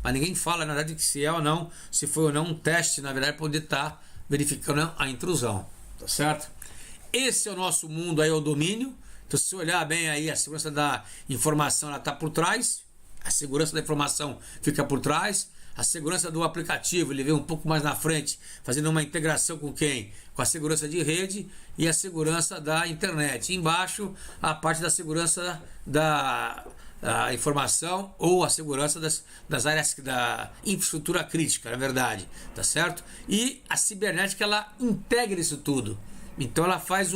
mas ninguém fala, na verdade, que se é ou não, se foi ou não um teste, na verdade, poder estar verificando a intrusão. Tá certo? Esse é o nosso mundo aí, é o domínio. Então, se você olhar bem aí, a segurança da informação, ela está por trás. A segurança da informação fica por trás. A segurança do aplicativo, ele vem um pouco mais na frente, fazendo uma integração com quem? Com a segurança de rede e a segurança da internet. E embaixo, a parte da segurança da informação ou a segurança das áreas da infraestrutura crítica, na verdade, tá certo? E a cibernética, ela integra isso tudo. Então ela faz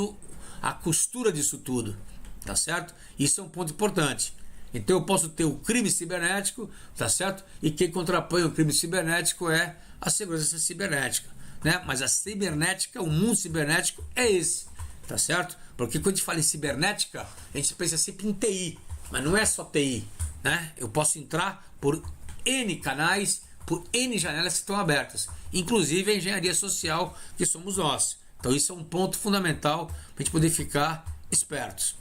a costura disso tudo, tá certo? Isso é um ponto importante. Então eu posso ter o crime cibernético, tá certo? E quem contrapõe o crime cibernético é a segurança cibernética, né? Mas a cibernética, o mundo cibernético é esse, tá certo? Porque quando a gente fala em cibernética, a gente pensa sempre em TI, mas não é só TI, né? Eu posso entrar por N canais, por N janelas que estão abertas, inclusive a engenharia social, que somos nós. Então isso é um ponto fundamental para a gente poder ficar espertos.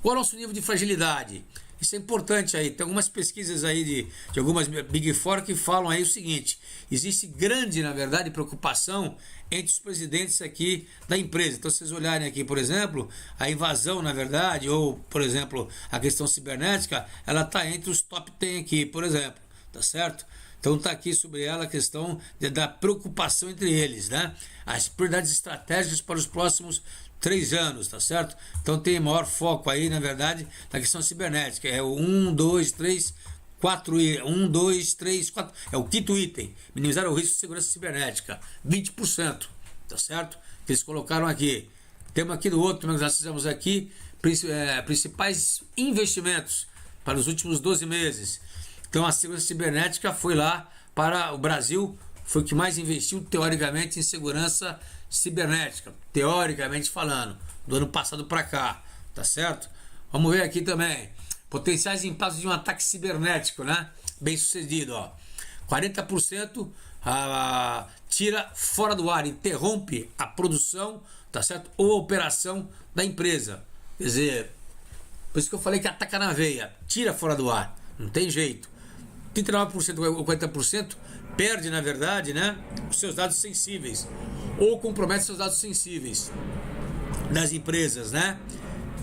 Qual é o nosso nível de fragilidade? Isso é importante aí. Tem algumas pesquisas aí de algumas Big Four que falam aí o seguinte: existe grande, na verdade, preocupação entre os presidentes aqui da empresa. Então, se vocês olharem aqui, por exemplo, a invasão, na verdade, ou, por exemplo, a questão cibernética, ela está entre os top 10 aqui, por exemplo, tá certo? Então está aqui sobre ela a questão da preocupação entre eles, né? As prioridades estratégicas para os próximos 3 anos, tá certo? Então tem maior foco aí, na verdade, na questão cibernética. É o 1, 2, 3, 4, 1, 2, 3, 4, é o quinto item. Minimizar o risco de segurança cibernética, 20%, tá certo? Que eles colocaram aqui. Temos aqui do outro, nós fizemos aqui, principais investimentos para os últimos 12 meses. Então a segurança cibernética foi lá para o Brasil, foi o que mais investiu teoricamente em segurança cibernética, teoricamente falando, do ano passado para cá, tá certo? Vamos ver aqui também, potenciais impactos de um ataque cibernético, né? Bem sucedido, ó. 40% tira fora do ar, interrompe a produção, tá certo? Ou a operação da empresa. Quer dizer, por isso que eu falei que ataca na veia, tira fora do ar, não tem jeito. 39% ou 40% perde, na verdade, né, os seus dados sensíveis ou compromete seus dados sensíveis das empresas, né?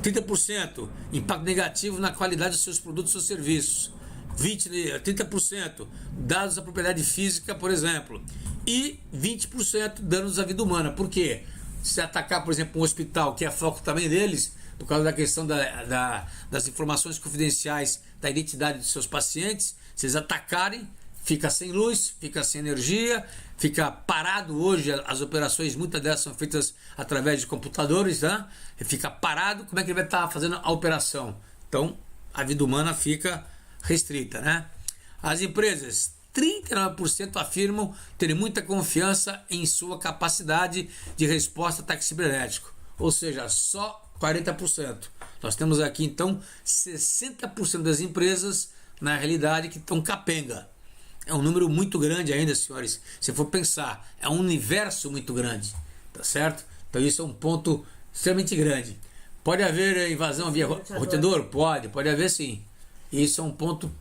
30% impacto negativo na qualidade dos seus produtos ou serviços. 30% dados da propriedade física, por exemplo. E 20% danos à vida humana. Por quê? Se atacar, por exemplo, um hospital, que é foco também deles, por causa da questão das informações confidenciais da identidade dos seus pacientes, se eles atacarem, fica sem luz, fica sem energia, fica parado hoje. As operações, muitas delas são feitas através de computadores, né? Fica parado, como é que ele vai estar fazendo a operação? Então, a vida humana fica restrita, né? As empresas, 39% afirmam terem muita confiança em sua capacidade de resposta a ataque cibernético, ou seja, só 40%. Nós temos aqui, então, 60% das empresas na realidade, que estão capenga. É um número muito grande ainda, senhores. Se for pensar, é um universo muito grande, tá certo? Então isso é um ponto extremamente grande. Pode haver invasão via roteador? Pode haver sim. Isso é um ponto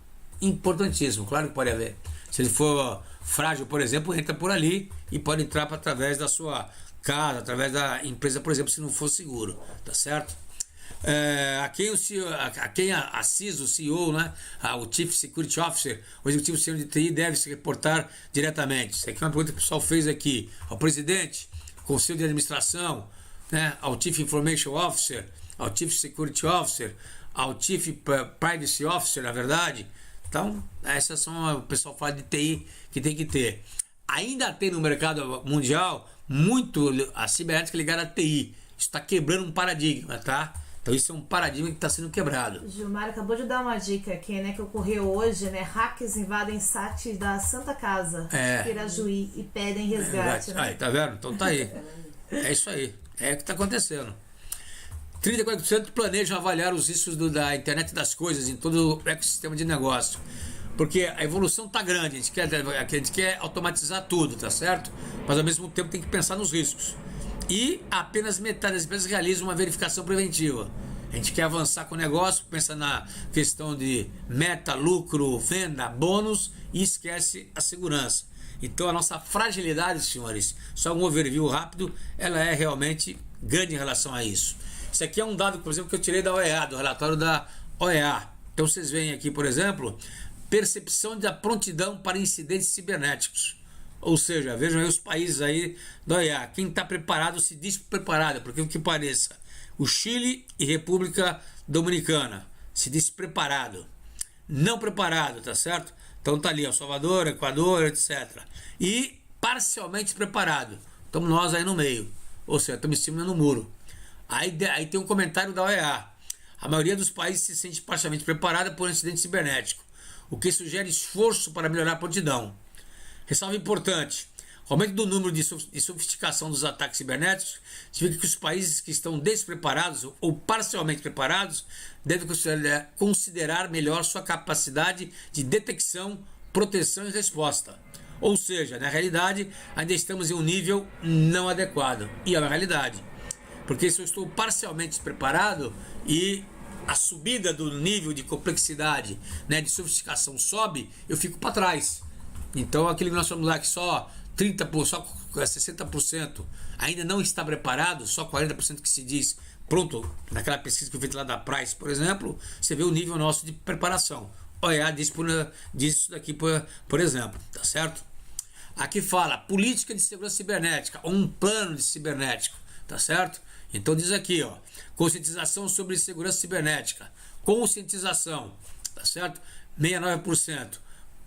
importantíssimo, claro que pode haver. Se ele for frágil, por exemplo, entra por ali e pode entrar através da sua casa, através da empresa, por exemplo, se não for seguro, tá certo? A quem a CISO, o CEO, né, o Chief Security Officer, o executivo sênior de TI deve se reportar diretamente. Isso aqui é uma pergunta que o pessoal fez aqui ao presidente, conselho de administração, né, ao Chief Information Officer, ao Chief Security Officer, ao Chief Privacy Officer, na verdade. Então, essas são o pessoal fala de TI que tem que ter. Ainda tem no mercado mundial muito a cibernética ligada à TI. Isso está quebrando um paradigma, tá? Então isso é um paradigma que está sendo quebrado. Gilmar acabou de dar uma dica aqui, né, que ocorreu hoje, né? Hackers invadem site da Santa Casa, Pirajuí, e pedem resgate. Né? Aí, tá vendo? Então tá aí. É isso aí. É o que está acontecendo. 34% planejam avaliar os riscos da internet das coisas em todo o ecossistema de negócio. Porque a evolução está grande, a gente quer automatizar tudo, tá certo? Mas ao mesmo tempo tem que pensar nos riscos. E apenas metade das empresas realizam uma verificação preventiva. A gente quer avançar com o negócio, pensa na questão de meta, lucro, venda, bônus e esquece a segurança. Então a nossa fragilidade, senhores, só um overview rápido, ela é realmente grande em relação a isso. Isso aqui é um dado, por exemplo, que eu tirei da OEA, do relatório da OEA. Então vocês veem aqui, por exemplo, percepção da prontidão para incidentes cibernéticos. Ou seja, vejam aí os países aí da OEA. Quem está preparado se diz preparado, porque o que pareça, o Chile e República Dominicana se diz preparado. Não preparado, tá certo? Então tá ali, El Salvador, Equador, etc. E parcialmente preparado. Estamos nós aí no meio. Ou seja, estamos em cima no muro. Aí tem um comentário da OEA. A maioria dos países se sente parcialmente preparada por um incidente cibernético, o que sugere esforço para melhorar a prontidão. Ressalva importante: o aumento do número de sofisticação dos ataques cibernéticos significa que os países que estão despreparados ou parcialmente preparados devem considerar melhor sua capacidade de detecção, proteção e resposta. Ou seja, na realidade, ainda estamos em um nível não adequado. E é uma realidade. Porque se eu estou parcialmente preparado e a subida do nível de complexidade, né, de sofisticação sobe, eu fico para trás. Então aquele que nós falamos lá que só 60% ainda não está preparado, só 40% que se diz pronto, naquela pesquisa que eu fiz lá da Price, por exemplo, você vê o nível nosso de preparação. OEA diz isso daqui, por exemplo, tá certo? Aqui fala política de segurança cibernética, ou um plano de cibernético, tá certo? Então diz aqui, ó, conscientização sobre segurança cibernética, conscientização, tá certo? 69%.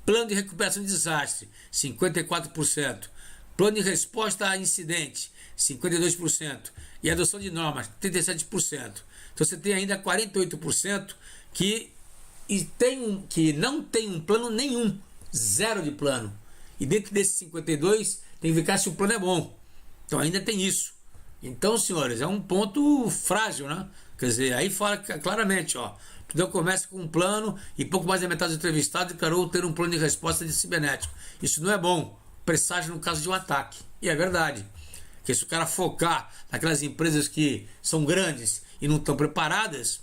Plano de recuperação de desastre, 54%. Plano de resposta a incidente, 52%. E adoção de normas, 37%. Então você tem ainda 48% que não tem um plano nenhum, zero de plano. E dentro desses 52% tem que verificar se o plano é bom. Então ainda tem isso. Então, senhores, é um ponto frágil, né? Quer dizer, aí fala claramente, ó, tudo começa com um plano e pouco mais da metade dos entrevistados declarou ter um plano de resposta de cibernético. Isso não é bom. Presságio no caso de um ataque. E é verdade. Porque se o cara focar naquelas empresas que são grandes e não estão preparadas,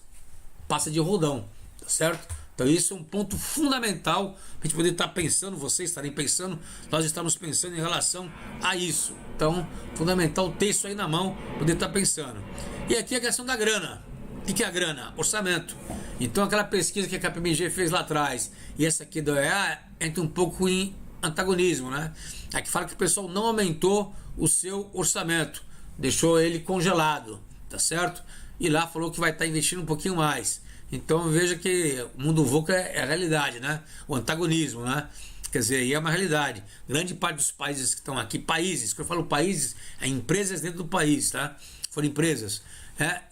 passa de rodão, tá certo? Então isso é um ponto fundamental para a gente poder estar pensando, vocês estarem pensando, nós estamos pensando em relação a isso. Então, fundamental ter isso aí na mão, poder estar pensando. E aqui a questão da grana. O que é a grana? Orçamento. Então aquela pesquisa que a KPMG fez lá atrás e essa aqui da OEA entra um pouco em antagonismo, né? Aqui fala que o pessoal não aumentou o seu orçamento, deixou ele congelado, tá certo? E lá falou que vai estar investindo um pouquinho mais. Então veja que o mundo VUCA é a realidade, né? O antagonismo, né? Quer dizer, aí é uma realidade. Grande parte dos países que estão aqui, países, quando eu falo países, é empresas dentro do país, tá? Foram empresas.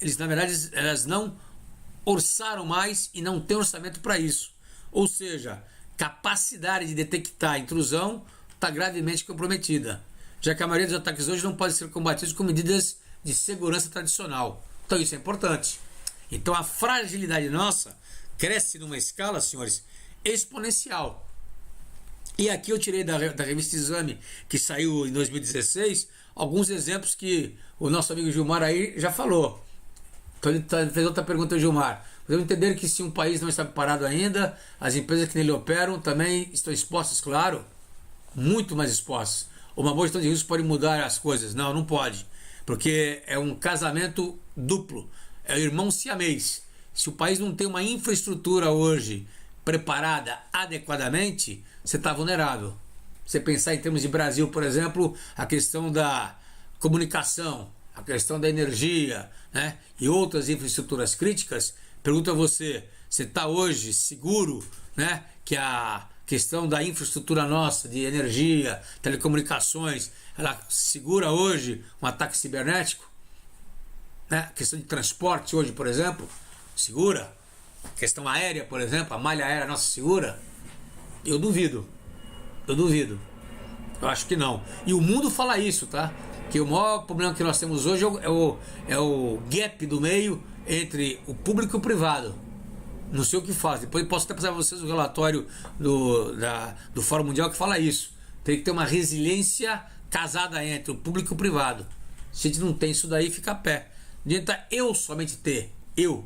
Eles, na verdade, elas não orçaram mais e não têm orçamento para isso. Ou seja, capacidade de detectar a intrusão está gravemente comprometida, já que a maioria dos ataques hoje não pode ser combatidos com medidas de segurança tradicional. Então isso é importante. Então a fragilidade nossa cresce numa escala, senhores, exponencial. E aqui eu tirei da revista Exame, que saiu em 2016, alguns exemplos que o nosso amigo Gilmar aí já falou. Então ele fez outra pergunta ao Gilmar. Podemos entender que se um país não está preparado ainda, as empresas que nele operam também estão expostas, claro, muito mais expostas. Uma boa gestão de risco pode mudar as coisas. Não, não pode. Porque é um casamento duplo. É o irmão siamês. Se o país não tem uma infraestrutura hoje preparada adequadamente, você está vulnerável. Você pensar em termos de Brasil, por exemplo, a questão da comunicação, a questão da energia, né, e outras infraestruturas críticas, pergunto a você, você está hoje seguro, né, que a questão da infraestrutura nossa, de energia, telecomunicações, ela segura hoje um ataque cibernético? Né? A questão de transporte hoje, por exemplo, segura? A questão aérea, por exemplo, a malha aérea nossa segura? Eu duvido. Eu acho que não. E o mundo fala isso, tá? Que o maior problema que nós temos hoje é o gap do meio entre o privado. Não sei o que faz. Depois posso até passar para vocês o relatório do Fórum Mundial que fala isso. Tem que ter uma resiliência casada entre o público e o privado. Se a gente não tem isso daí, fica a pé. Não adianta eu somente ter,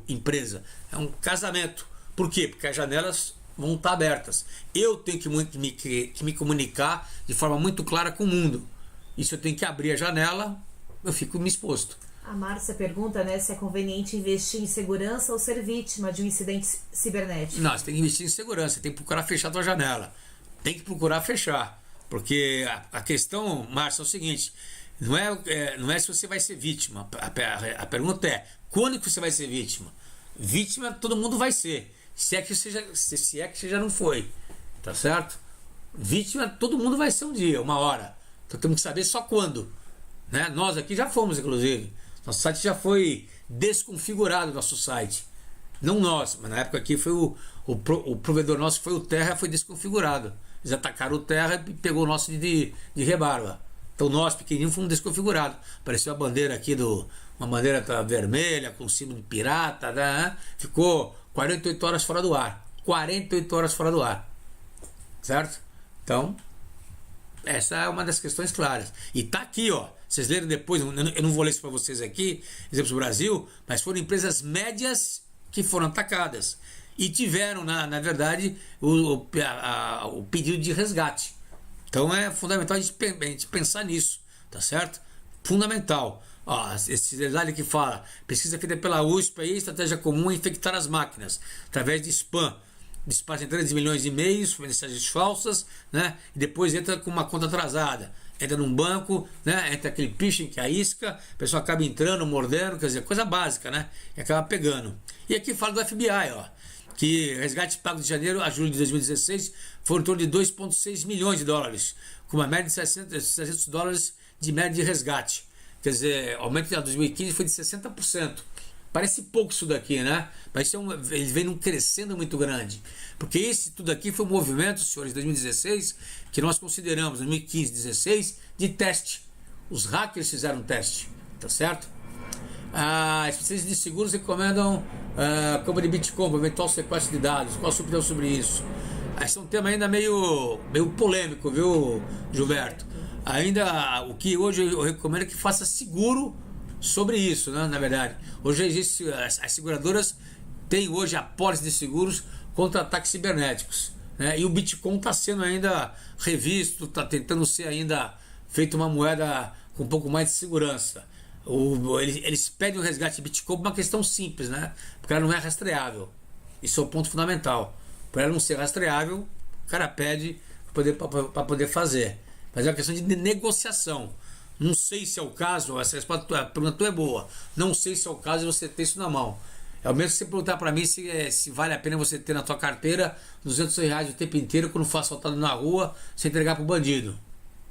empresa. É um casamento. Por quê? Porque as janelas vão estar abertas. Eu tenho que me comunicar de forma muito clara com o mundo. E se eu tenho que abrir a janela, eu fico me exposto. A Márcia pergunta, né, se é conveniente investir em segurança ou ser vítima de um incidente cibernético. Não, você tem que investir em segurança, tem que procurar fechar a tua janela. Tem que procurar fechar. Porque a questão, Márcia, é o seguinte, não é se você vai ser vítima. A pergunta é, quando que você vai ser vítima? Vítima todo mundo vai ser. Se é que você já não foi. Tá certo? Vítima todo mundo vai ser um dia, uma hora. Então temos que saber só quando. Né? Nós aqui já fomos, inclusive. Nosso site já foi desconfigurado, nosso site. Não nós, mas na época aqui foi o provedor nosso, que foi o Terra, foi desconfigurado. Eles atacaram o Terra e pegou o nosso de rebarba. Então nós, pequenininhos, fomos desconfigurados. Apareceu a bandeira aqui, uma bandeira vermelha, com símbolo de pirata, né? Ficou 48 horas fora do ar. 48 horas fora do ar. Certo? Então, essa é uma das questões claras. E tá aqui, ó. Vocês leram depois, eu não vou ler isso para vocês aqui, exemplos do Brasil, mas foram empresas médias que foram atacadas. E tiveram, na verdade, o pedido de resgate. Então é fundamental a gente pensar nisso, tá certo? Fundamental. Ó, esse detalhe que fala, pesquisa feita pela USP aí, estratégia comum é infectar as máquinas, através de spam. Despacha centenas de milhões de e-mails, mensagens falsas, né? E depois entra com uma conta atrasada. Entra num banco, né? Entra aquele phishing que é a isca, a pessoa acaba entrando, mordendo, quer dizer, coisa básica, né? E acaba pegando. E aqui fala do FBI, ó, que resgate pago de janeiro a julho de 2016 foram em torno de 2,6 milhões de dólares, com uma média de 600 dólares de média de resgate. Quer dizer, o aumento de 2015 foi de 60%. Parece pouco isso daqui, né? Mas ele vem crescendo muito grande. Porque esse tudo aqui foi um movimento, senhores, de 2016, que nós consideramos, 2015, 2016, de teste. Os hackers fizeram um teste, tá certo? Especialistas de seguros recomendam a compra de Bitcoin para eventual sequestro de dados. Qual a sua opinião sobre isso? Esse é um tema ainda meio polêmico, viu, Gilberto? Ainda o que hoje eu recomendo é que faça seguro sobre isso, né? Na verdade, hoje existe, as seguradoras têm hoje apólice de seguros contra ataques cibernéticos, né? E o Bitcoin está sendo ainda revisto, está tentando ser ainda feito uma moeda com um pouco mais de segurança. Eles pedem o resgate de Bitcoin por uma questão simples, né? Porque ela não é rastreável. Isso é o ponto fundamental. Por ela não ser rastreável, o cara pede para poder fazer. Mas é uma questão de negociação. Não sei se é o caso, essa pergunta é boa. Não sei se é o caso de você ter isso na mão. É o mesmo que você perguntar para mim se vale a pena você ter na tua carteira R$200 o tempo inteiro quando for assaltado na rua, você entregar para o bandido.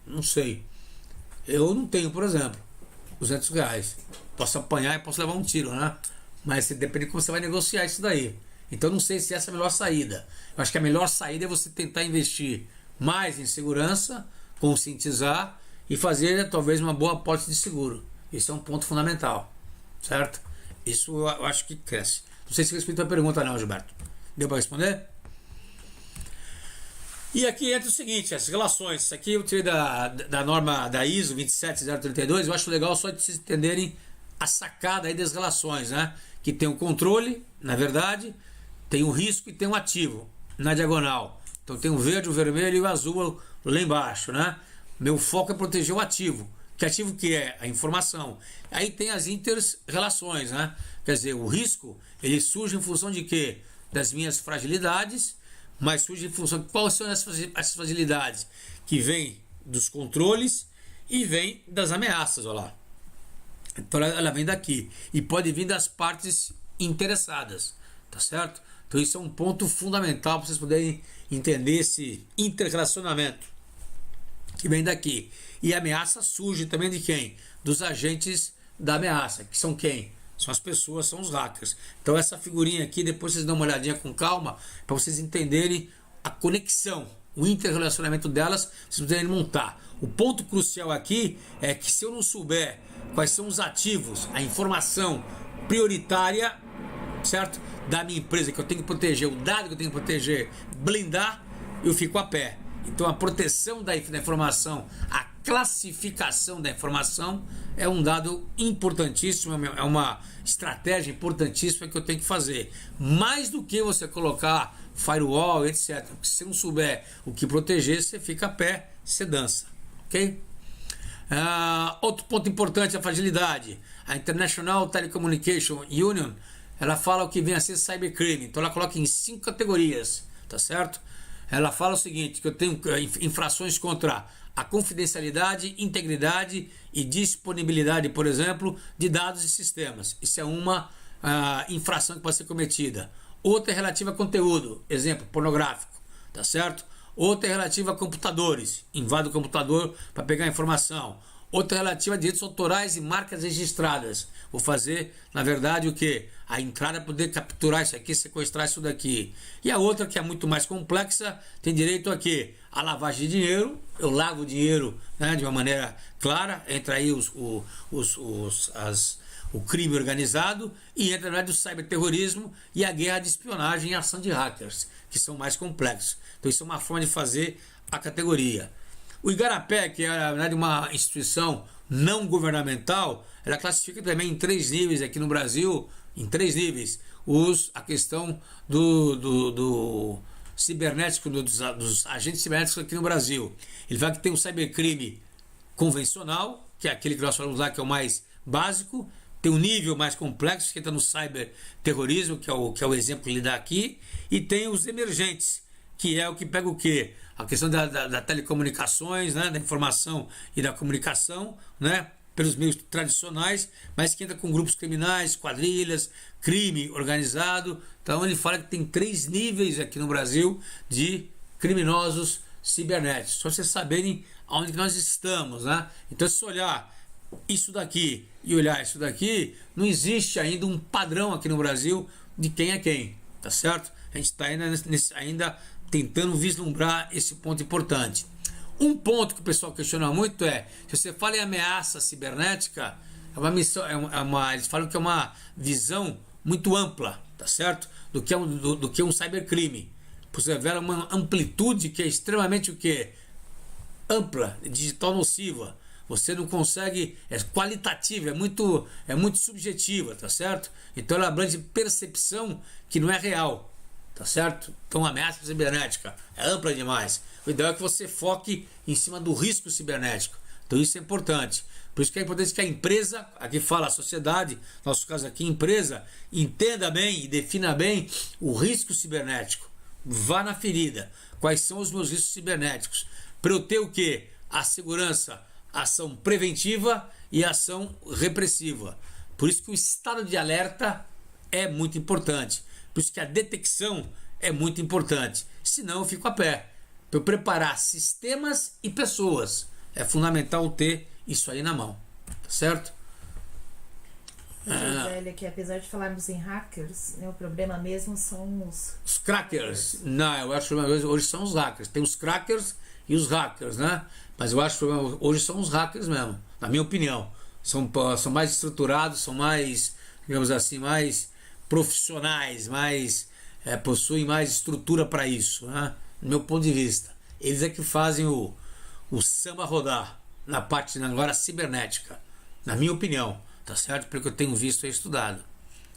Não sei. Eu não tenho, por exemplo, R$200. Posso apanhar e posso levar um tiro, né? Mas depende de como você vai negociar isso daí. Então não sei se essa é a melhor saída. Eu acho que a melhor saída é você tentar investir mais em segurança, conscientizar e fazer talvez uma boa apólice de seguro. Isso é um ponto fundamental, certo? Isso eu acho que cresce. Não sei se respeito a pergunta não, Gilberto. Deu para responder? E aqui entra o seguinte, as relações. Isso aqui eu tirei da norma da ISO 27032. Eu acho legal só de vocês entenderem a sacada aí das relações, né? Que tem o controle, na verdade, tem o risco e tem o ativo na diagonal. Então tem o verde, o vermelho e o azul lá embaixo, né? Meu foco é proteger o ativo. Que ativo que é? A informação. Aí tem as inter-relações, né? Quer dizer, o risco, ele surge em função de quê? Das minhas fragilidades, mas surge em função de quais são as fragilidades que vêm dos controles e vêm das ameaças, olha lá. Então ela vem daqui e pode vir das partes interessadas, tá certo? Então isso é um ponto fundamental para vocês poderem entender esse interrelacionamento que vem daqui. E a ameaça surge também de quem? Dos agentes da ameaça, que são quem? São as pessoas, são os hackers. Então essa figurinha aqui, depois vocês dão uma olhadinha com calma, para vocês entenderem a conexão, o interrelacionamento delas, vocês poderem montar. O ponto crucial aqui é que se eu não souber quais são os ativos, a informação prioritária, certo? Da minha empresa, que eu tenho que proteger, o dado que eu tenho que proteger, blindar, eu fico a pé. Então a proteção da informação, a classificação da informação é um dado importantíssimo, é uma estratégia importantíssima que eu tenho que fazer. Mais do que você colocar firewall, etc. Porque se você não souber o que proteger, você fica a pé, você dança. Ok? Outro ponto importante é a fragilidade. A International Telecommunication Union, ela fala o que vem a ser cybercrime. Então ela coloca em 5 categorias, tá certo? Ela fala o seguinte, que eu tenho infrações contra a confidencialidade, integridade e disponibilidade, por exemplo, de dados e sistemas. Isso é uma infração que pode ser cometida. Outra é relativa a conteúdo, exemplo, pornográfico, tá certo? Outra é relativa a computadores, invado o computador para pegar informação. Outra é relativa a direitos autorais e marcas registradas. Vou fazer, na verdade, o que? A entrada para poder capturar isso aqui, sequestrar isso daqui. E a outra, que é muito mais complexa, tem direito a quê? A lavagem de dinheiro. Eu lavo o dinheiro, né, de uma maneira clara. Entra aí o crime organizado e entra, na verdade, o cyberterrorismo e a guerra de espionagem e ação de hackers, que são mais complexos. Então isso é uma forma de fazer a categoria. O Igarapé, que é, na verdade, uma instituição não governamental, ela classifica também em 3 níveis aqui no Brasil, em 3 níveis, a questão do cibernético, dos agentes cibernéticos aqui no Brasil. Ele vai que tem o cybercrime convencional, que é aquele que nós falamos lá, que é o mais básico, tem um nível mais complexo, que entra no cyberterrorismo, que é o exemplo que ele dá aqui, e tem os emergentes, que é o que pega o quê? A questão da telecomunicações, né? Da informação e da comunicação, né? Pelos meios tradicionais, mas que entra com grupos criminais, quadrilhas, crime organizado. Então ele fala que tem 3 níveis aqui no Brasil de criminosos cibernéticos. Só vocês saberem onde nós estamos, né? Então se você olhar isso daqui e olhar isso daqui, não existe ainda um padrão aqui no Brasil de quem é quem, tá certo? A gente está ainda tentando vislumbrar esse ponto importante. Um ponto que o pessoal questiona muito é, se você fala em ameaça cibernética, eles falam que é uma visão muito ampla, tá certo? Do que é um cybercrime. Você revela uma amplitude que é extremamente o quê? Ampla, digital nociva. Você não consegue, é qualitativa, é muito subjetiva, tá certo? Então ela abrange percepção que não é real. Tá certo? Então a ameaça cibernética é ampla demais. O ideal é que você foque em cima do risco cibernético. Então isso é importante. Por isso que é importante que a empresa, aqui fala a sociedade, nosso caso aqui empresa, entenda bem e defina bem o risco cibernético. Vá na ferida. Quais são os meus riscos cibernéticos? Para eu ter o quê? A segurança, a ação preventiva e a ação repressiva. Por isso que o estado de alerta é muito importante. Por isso que a detecção é muito importante. Senão eu fico a pé. Para eu preparar sistemas e pessoas, é fundamental ter isso aí na mão. Tá certo? Gisele, que apesar de falarmos em hackers, né, o problema mesmo são os crackers. Não, eu acho que hoje são os hackers. Tem os crackers e os hackers, né? Mas eu acho que hoje são os hackers mesmo, na minha opinião. São mais estruturados, são mais, digamos assim, mais profissionais, possuem mais estrutura para isso, né? Do meu ponto de vista. Eles é que fazem o samba rodar na parte agora cibernética, na minha opinião, tá certo? Porque eu tenho visto e estudado,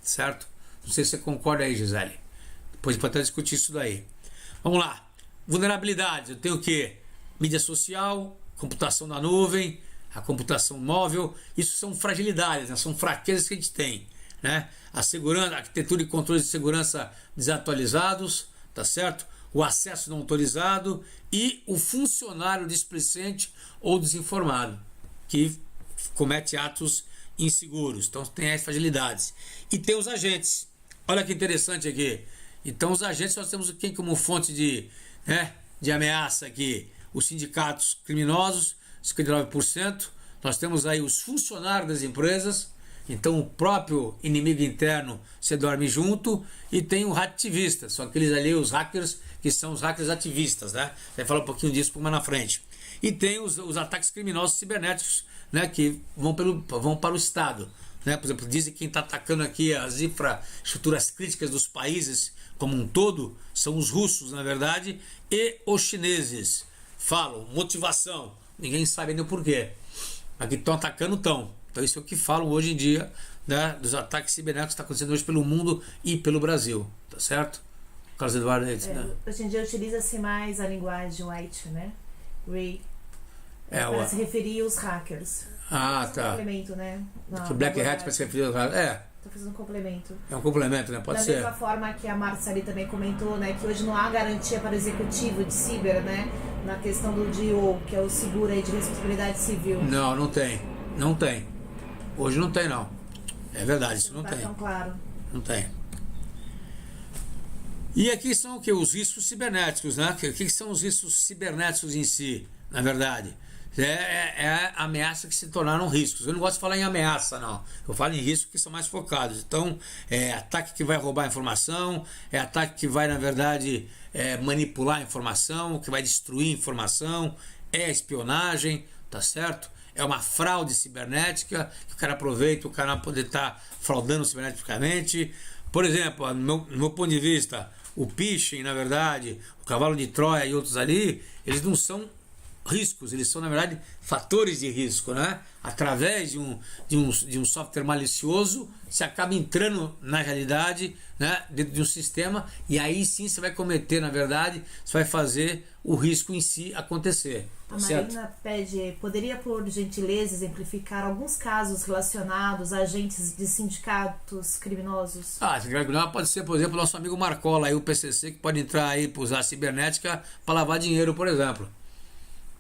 certo? Não sei se você concorda aí, Gisele. Depois pode até discutir isso daí. Vamos lá. Vulnerabilidades. Eu tenho o quê? Mídia social, computação na nuvem, a computação móvel. Isso são fragilidades, né? São fraquezas que a gente tem, né? A segurança, a arquitetura e controles de segurança desatualizados, tá certo? O acesso não autorizado e o funcionário displicente ou desinformado que comete atos inseguros. Então tem as fragilidades. E tem os agentes. Olha que interessante aqui. Então os agentes nós temos quem como fonte de ameaça aqui? Os sindicatos criminosos, 59%. Nós temos aí os funcionários das empresas. Então o próprio inimigo interno se dorme junto. E tem o hacktivista, são aqueles ali, os hackers, que são os hackers ativistas, né? Vai falar um pouquinho disso mais na frente. E tem os ataques criminosos cibernéticos, né? Que vão para o Estado. Né? Por exemplo, dizem que quem está atacando aqui as infraestruturas críticas dos países como um todo são os russos, na verdade, e os chineses. Falam, motivação, ninguém sabe ainda o porquê. Mas que estão atacando, estão. Então isso é o que falam hoje em dia, né, dos ataques cibernéticos que estão acontecendo hoje pelo mundo e pelo Brasil, tá certo? Carlos Eduardo, né? Hoje em dia utiliza-se mais a linguagem white, né? Para se referir aos hackers. Ah, tá. Complemento, né? Que Black Hat para se referir aos hackers. Tô fazendo um complemento. É um complemento, né? Pode ser. Da mesma forma que a Márcia ali também comentou, né? Que hoje não há garantia para o executivo de ciber, né? Na questão do DIO, que é o seguro aí de responsabilidade civil. Não tem. Não tem. Hoje não tem, não. É verdade, isso não tem. Tão claro. Não tem. E aqui são o que? Os riscos cibernéticos, né? O que são os riscos cibernéticos em si, na verdade? É a ameaça que se tornaram riscos. Eu não gosto de falar em ameaça, não. Eu falo em riscos que são mais focados. Então, é ataque que vai roubar informação, é ataque que vai, na verdade, manipular a informação, que vai destruir informação, é espionagem, tá certo? É uma fraude cibernética, que o cara aproveita, o cara poder estar fraudando ciberneticamente. Por exemplo, no meu ponto de vista, o phishing, na verdade, o cavalo de Troia e outros ali, eles não são riscos, eles são, na verdade, fatores de risco, né? Através de um software malicioso, você acaba entrando na realidade, né? Dentro de um sistema, e aí sim você vai cometer, na verdade, você vai fazer o risco em si acontecer. A certo? Marina pede, poderia, por gentileza, exemplificar alguns casos relacionados a agentes de sindicatos criminosos? Sindicato criminoso pode ser, por exemplo, nosso amigo Marcola, aí, o PCC, que pode entrar aí para usar a cibernética para lavar dinheiro, por exemplo.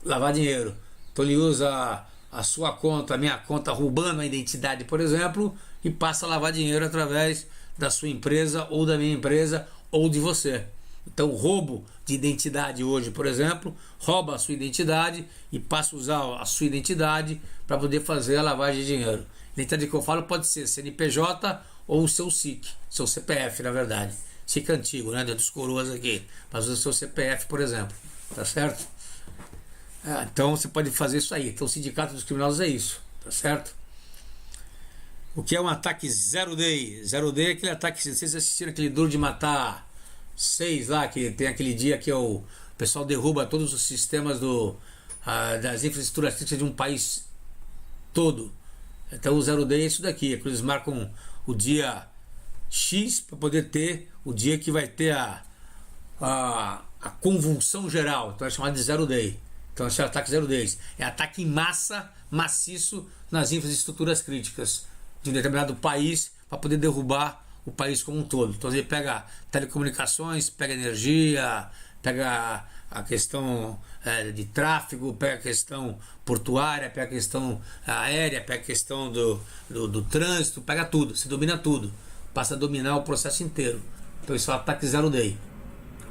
Lavar dinheiro. Então ele usa a sua conta, a minha conta, roubando a identidade, por exemplo, e passa a lavar dinheiro através da sua empresa ou da minha empresa ou de você. Então o roubo de identidade hoje, por exemplo, rouba a sua identidade e passa a usar a sua identidade para poder fazer a lavagem de dinheiro. A identidade que eu falo pode ser CNPJ ou o seu SIC, seu CPF, na verdade. SIC antigo, né, dos coroas aqui, mas usa o seu CPF, por exemplo. Tá certo? Então você pode fazer isso aí. Então o sindicato dos criminosos é isso, tá certo? O que é um ataque zero day? Zero day é aquele ataque, se vocês assistiram aquele Duro de Matar 6 lá, que tem aquele dia que o pessoal derruba todos os sistemas das infraestruturas críticas de um país todo. Então o zero day é isso daqui, é que eles marcam o dia X para poder ter o dia que vai ter a convulsão geral. Então é chamado de zero day. Então esse é o ataque zero days. É ataque em massa, maciço, nas infraestruturas críticas de um determinado país para poder derrubar o país como um todo. Então ele pega telecomunicações, pega energia, pega a questão de tráfego, pega a questão portuária, pega a questão aérea, pega a questão do trânsito, pega tudo, se domina tudo. Passa a dominar o processo inteiro. Então isso é o ataque zero day.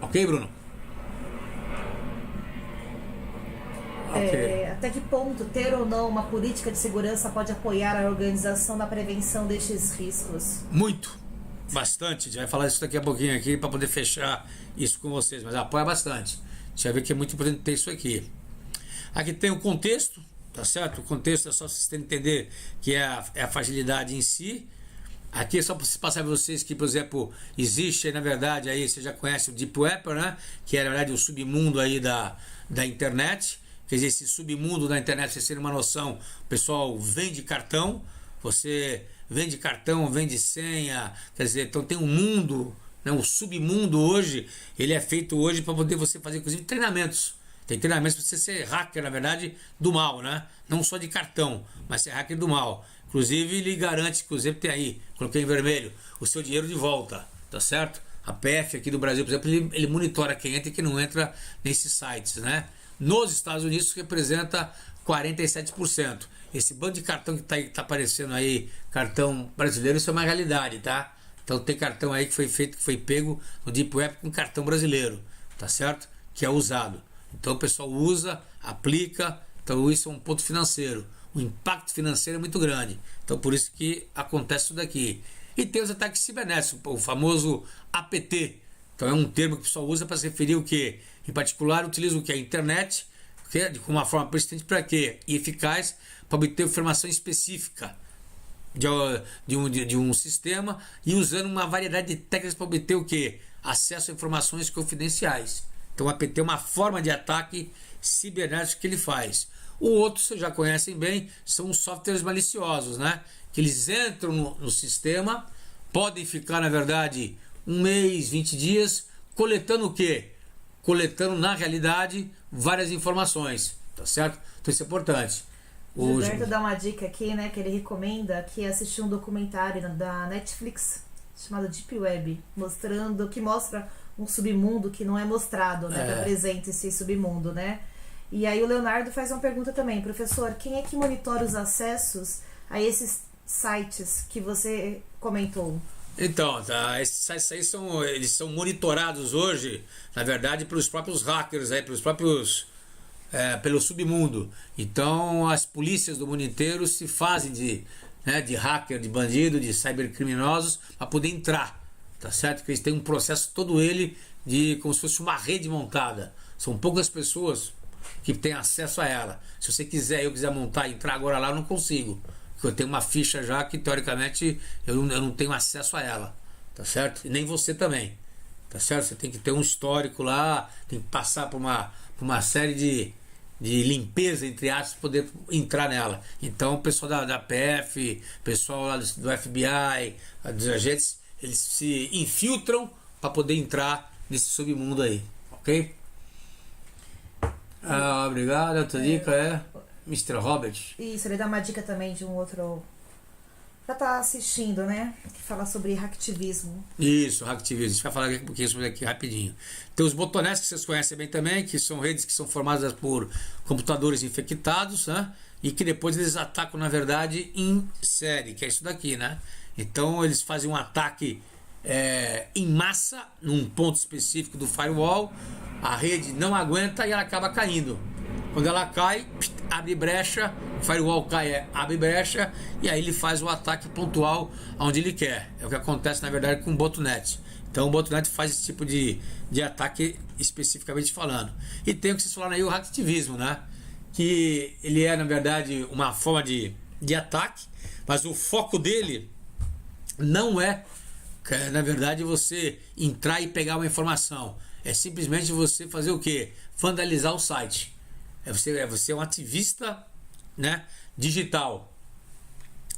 Ok, Bruno? Okay. Até que ponto ter ou não uma política de segurança pode apoiar a organização na prevenção destes riscos? Muito, bastante. A gente vai falar isso daqui a pouquinho aqui para poder fechar isso com vocês, mas apoia bastante. Você vai ver que é muito importante ter isso aqui. Aqui tem o contexto, tá certo? O contexto é só vocês terem que entender que é a fragilidade em si. Aqui é só para passar para vocês que, por exemplo, existe, na verdade, aí você já conhece o Deep Web, né? Que é, na verdade, o submundo aí da internet. Quer dizer, esse submundo da internet, pra vocês terem uma noção, o pessoal vende cartão, você vende cartão, vende senha, quer dizer, então tem um mundo, né? O submundo hoje, ele é feito hoje para poder você fazer, inclusive, treinamentos. Tem treinamentos para você ser hacker, na verdade, do mal, né? Não só de cartão, mas ser hacker do mal. Inclusive, ele garante, inclusive, tem aí, coloquei em vermelho, o seu dinheiro de volta, tá certo? A PF aqui do Brasil, por exemplo, ele monitora quem entra e quem não entra nesses sites, né? Nos Estados Unidos, isso representa 47%. Esse bando de cartão que tá aparecendo aí, cartão brasileiro, isso é uma realidade, tá? Então tem cartão aí que foi feito, que foi pego no Deep Web com cartão brasileiro, tá certo? Que é usado. Então o pessoal usa, aplica, então isso é um ponto financeiro. O impacto financeiro é muito grande. Então por isso que acontece isso daqui. E tem os ataques cibernéticos, o famoso APT. Então é um termo que o pessoal usa para se referir o quê? Em particular, utiliza o que? A internet, com uma forma persistente para quê? E eficaz para obter informação específica de um sistema e usando uma variedade de técnicas para obter o quê? Acesso a informações confidenciais. Então o APT é uma forma de ataque cibernético que ele faz. O outro, vocês já conhecem bem, são os softwares maliciosos, né? Que eles entram no sistema, podem ficar, na verdade, 1 mês, 20 dias, coletando o quê? Coletando, na realidade, várias informações, tá certo? Então isso é importante. O Gilberto dá uma dica aqui, né, que ele recomenda, que é assistir um documentário da Netflix chamado Deep Web, que mostra um submundo que não é mostrado, né, que apresenta esse submundo, né? E aí o Leonardo faz uma pergunta também, professor, quem é que monitora os acessos a esses sites que você comentou? Então, tá, esses sites aí eles são monitorados hoje, na verdade, pelos próprios hackers, aí, pelo submundo. Então, as polícias do mundo inteiro se fazem de hacker, de bandido, de cybercriminosos, para poder entrar, tá certo? Porque eles têm um processo todo ele como se fosse uma rede montada. São poucas pessoas que têm acesso a ela. Se você quiser, eu quiser montar e entrar agora lá, eu não consigo. Porque eu tenho uma ficha já que, teoricamente, eu não tenho acesso a ela, tá certo? E nem você também, tá certo? Você tem que ter um histórico lá, tem que passar por uma série de limpeza, entre aspas, para poder entrar nela. Então, o pessoal da PF, pessoal lá do FBI, dos agentes, eles se infiltram para poder entrar nesse submundo aí, ok? Obrigado. Outra dica é Mr. Robert. Isso, ele dá uma dica também de um outro pra estar assistindo, né? Que fala sobre hacktivismo. Isso, hacktivismo. A gente vai falar um pouquinho sobre aqui rapidinho. Tem os botonets que vocês conhecem bem também, que são redes que são formadas por computadores infectados, né? E que depois eles atacam, na verdade, em série, que é isso daqui, né? Então eles fazem um ataque em massa num ponto específico do firewall, a rede não aguenta e ela acaba caindo. Quando ela cai, abre brecha, o firewall cai, abre brecha, e aí ele faz o ataque pontual onde ele quer. É o que acontece, na verdade, com o botnet. Então o botnet faz esse tipo de ataque especificamente falando. E tem o que vocês falaram aí, o hacktivismo, né? Que ele é, na verdade, uma forma de ataque, mas o foco dele não é, na verdade, você entrar e pegar uma informação. É simplesmente você fazer o quê? Vandalizar o site. Você é um ativista, né, digital,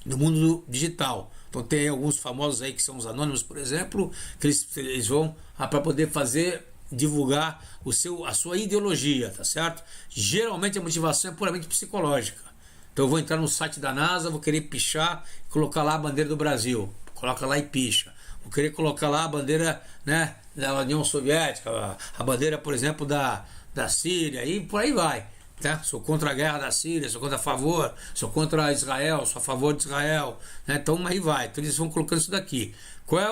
no mundo digital. Então tem alguns famosos aí que são os anônimos, por exemplo, que eles vão para poder divulgar a sua ideologia, tá certo? Geralmente a motivação é puramente psicológica. Então eu vou entrar no site da NASA, vou querer pichar e colocar lá a bandeira do Brasil. Coloca lá e picha. Vou querer colocar lá a bandeira, né, da União Soviética, a bandeira, por exemplo, da Síria, e por aí vai. Tá? Sou contra a guerra da Síria, sou contra a favor, sou contra Israel, sou a favor de Israel, né? Então aí vai, então eles vão colocando isso daqui. Qual é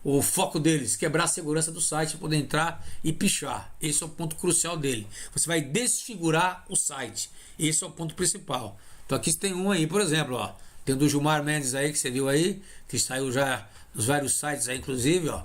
o foco deles? Quebrar a segurança do site, poder entrar e pichar. Esse é o ponto crucial dele. Você vai desfigurar o site. Esse é o ponto principal. Então aqui tem um aí, por exemplo, ó, tem o do Gilmar Mendes aí, que você viu aí, que saiu já nos vários sites aí, inclusive, ó,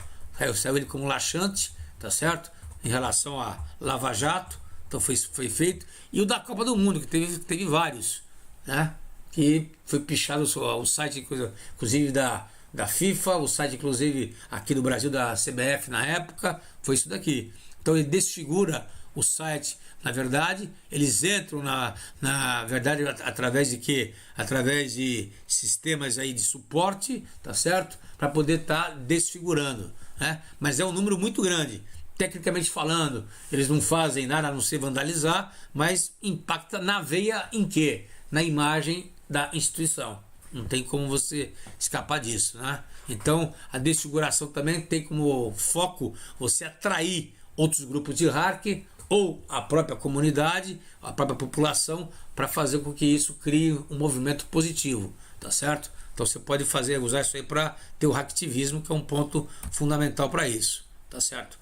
saiu ele como laxante, tá certo? Em relação a Lava Jato. Então foi feito. E o da Copa do Mundo, que teve vários, né? Que foi pichado o site, inclusive da da FIFA, o site inclusive aqui do Brasil da CBF na época, foi isso daqui. Então ele desfigura o site, na verdade, eles entram na verdade através de quê? Através de sistemas aí de suporte, tá certo? Para poder estar desfigurando, né? Mas é um número muito grande. Tecnicamente falando, eles não fazem nada a não ser vandalizar, mas impacta na veia em quê? Na imagem da instituição. Não tem como você escapar disso, né? Então, a desfiguração também tem como foco você atrair outros grupos de hacker ou a própria comunidade, a própria população, para fazer com que isso crie um movimento positivo, tá certo? Então você pode usar isso aí para ter o hacktivismo, que é um ponto fundamental para isso, tá certo?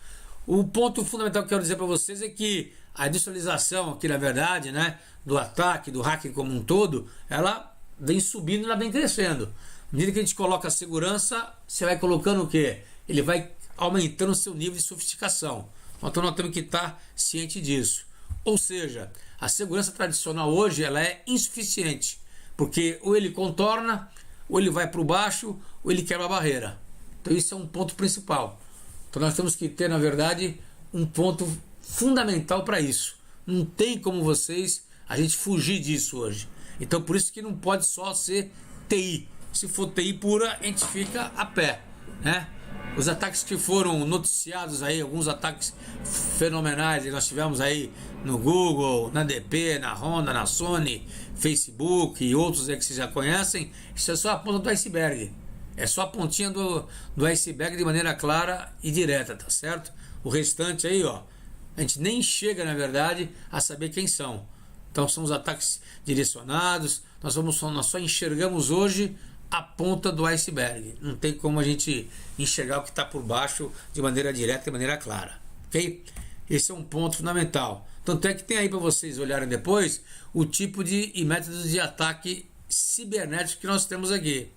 O ponto fundamental que eu quero dizer para vocês é que a industrialização aqui, na verdade, né, do ataque, do hacking como um todo, ela vem subindo, ela vem crescendo. À medida que a gente coloca a segurança, você vai colocando o quê? Ele vai aumentando o seu nível de sofisticação. Então nós temos que estar ciente disso. Ou seja, a segurança tradicional hoje ela é insuficiente, porque ou ele contorna, ou ele vai para o baixo, ou ele quebra a barreira. Então isso é um ponto principal. Então nós temos que ter, na verdade, um ponto fundamental para isso. Não tem como a gente fugir disso hoje. Então por isso que não pode só ser TI. Se for TI pura, a gente fica a pé, né? Os ataques que foram noticiados aí, alguns ataques fenomenais que nós tivemos aí no Google, na DP, na Honda, na Sony, Facebook e outros aí que vocês já conhecem, isso é só a ponta do iceberg. É só a pontinha do iceberg de maneira clara e direta, tá certo? O restante aí, ó, a gente nem chega, na verdade, a saber quem são. Então são os ataques direcionados, nós só enxergamos hoje a ponta do iceberg. Não tem como a gente enxergar o que está por baixo de maneira direta, de maneira clara. Ok? Esse é um ponto fundamental. Tanto é que tem aí para vocês olharem depois o tipo e métodos de ataque cibernético que nós temos aqui.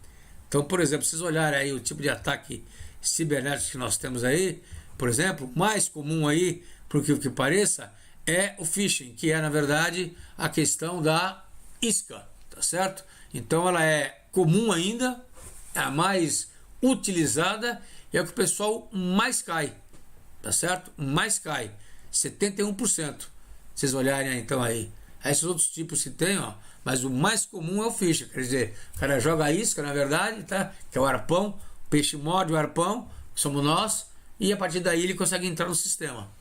Então, por exemplo, vocês olharem aí o tipo de ataque cibernético que nós temos aí, por exemplo, o mais comum aí, por que pareça, é o phishing, que é, na verdade, a questão da isca, tá certo? Então ela é comum ainda, é a mais utilizada e é o que o pessoal mais cai, tá certo? Mais cai, 71%. Vocês olharem aí, então aí. Esses outros tipos que tem, ó, mas o mais comum é o phishing, quer dizer, o cara joga a isca, na verdade, tá? Que é o arpão, o peixe morde o arpão, que somos nós, e a partir daí ele consegue entrar no sistema.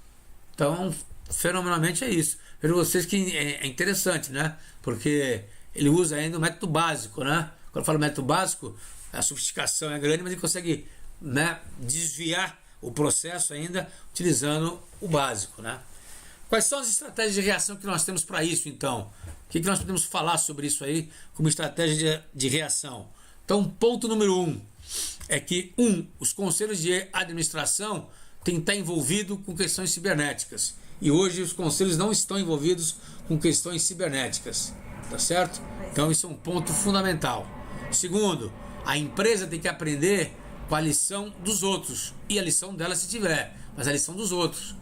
Então, fenomenalmente é isso. Vejo vocês que é interessante, né? Porque ele usa ainda o método básico, né? Quando eu falo método básico, a sofisticação é grande, mas ele consegue, né, desviar o processo ainda utilizando o básico, né? Quais são as estratégias de reação que nós temos para isso, então? O que nós podemos falar sobre isso aí como estratégia de reação? Então, ponto número 1 é que, os conselhos de administração têm que estar envolvidos com questões cibernéticas. E hoje os conselhos não estão envolvidos com questões cibernéticas, tá certo? Então isso é um ponto fundamental. Segundo, a empresa tem que aprender com a lição dos outros, e a lição dela se tiver, mas a lição dos outros.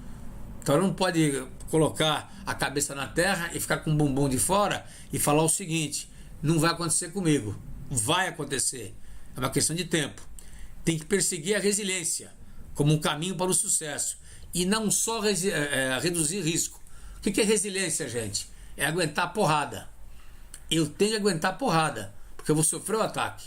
Então ela não pode colocar a cabeça na terra e ficar com o bumbum de fora e falar o seguinte: não vai acontecer comigo. Vai acontecer, é uma questão de tempo. Tem que perseguir a resiliência como um caminho para o sucesso e não só reduzir risco. O que é resiliência, gente? É aguentar a porrada. Eu tenho que aguentar a porrada, porque eu vou sofrer o ataque.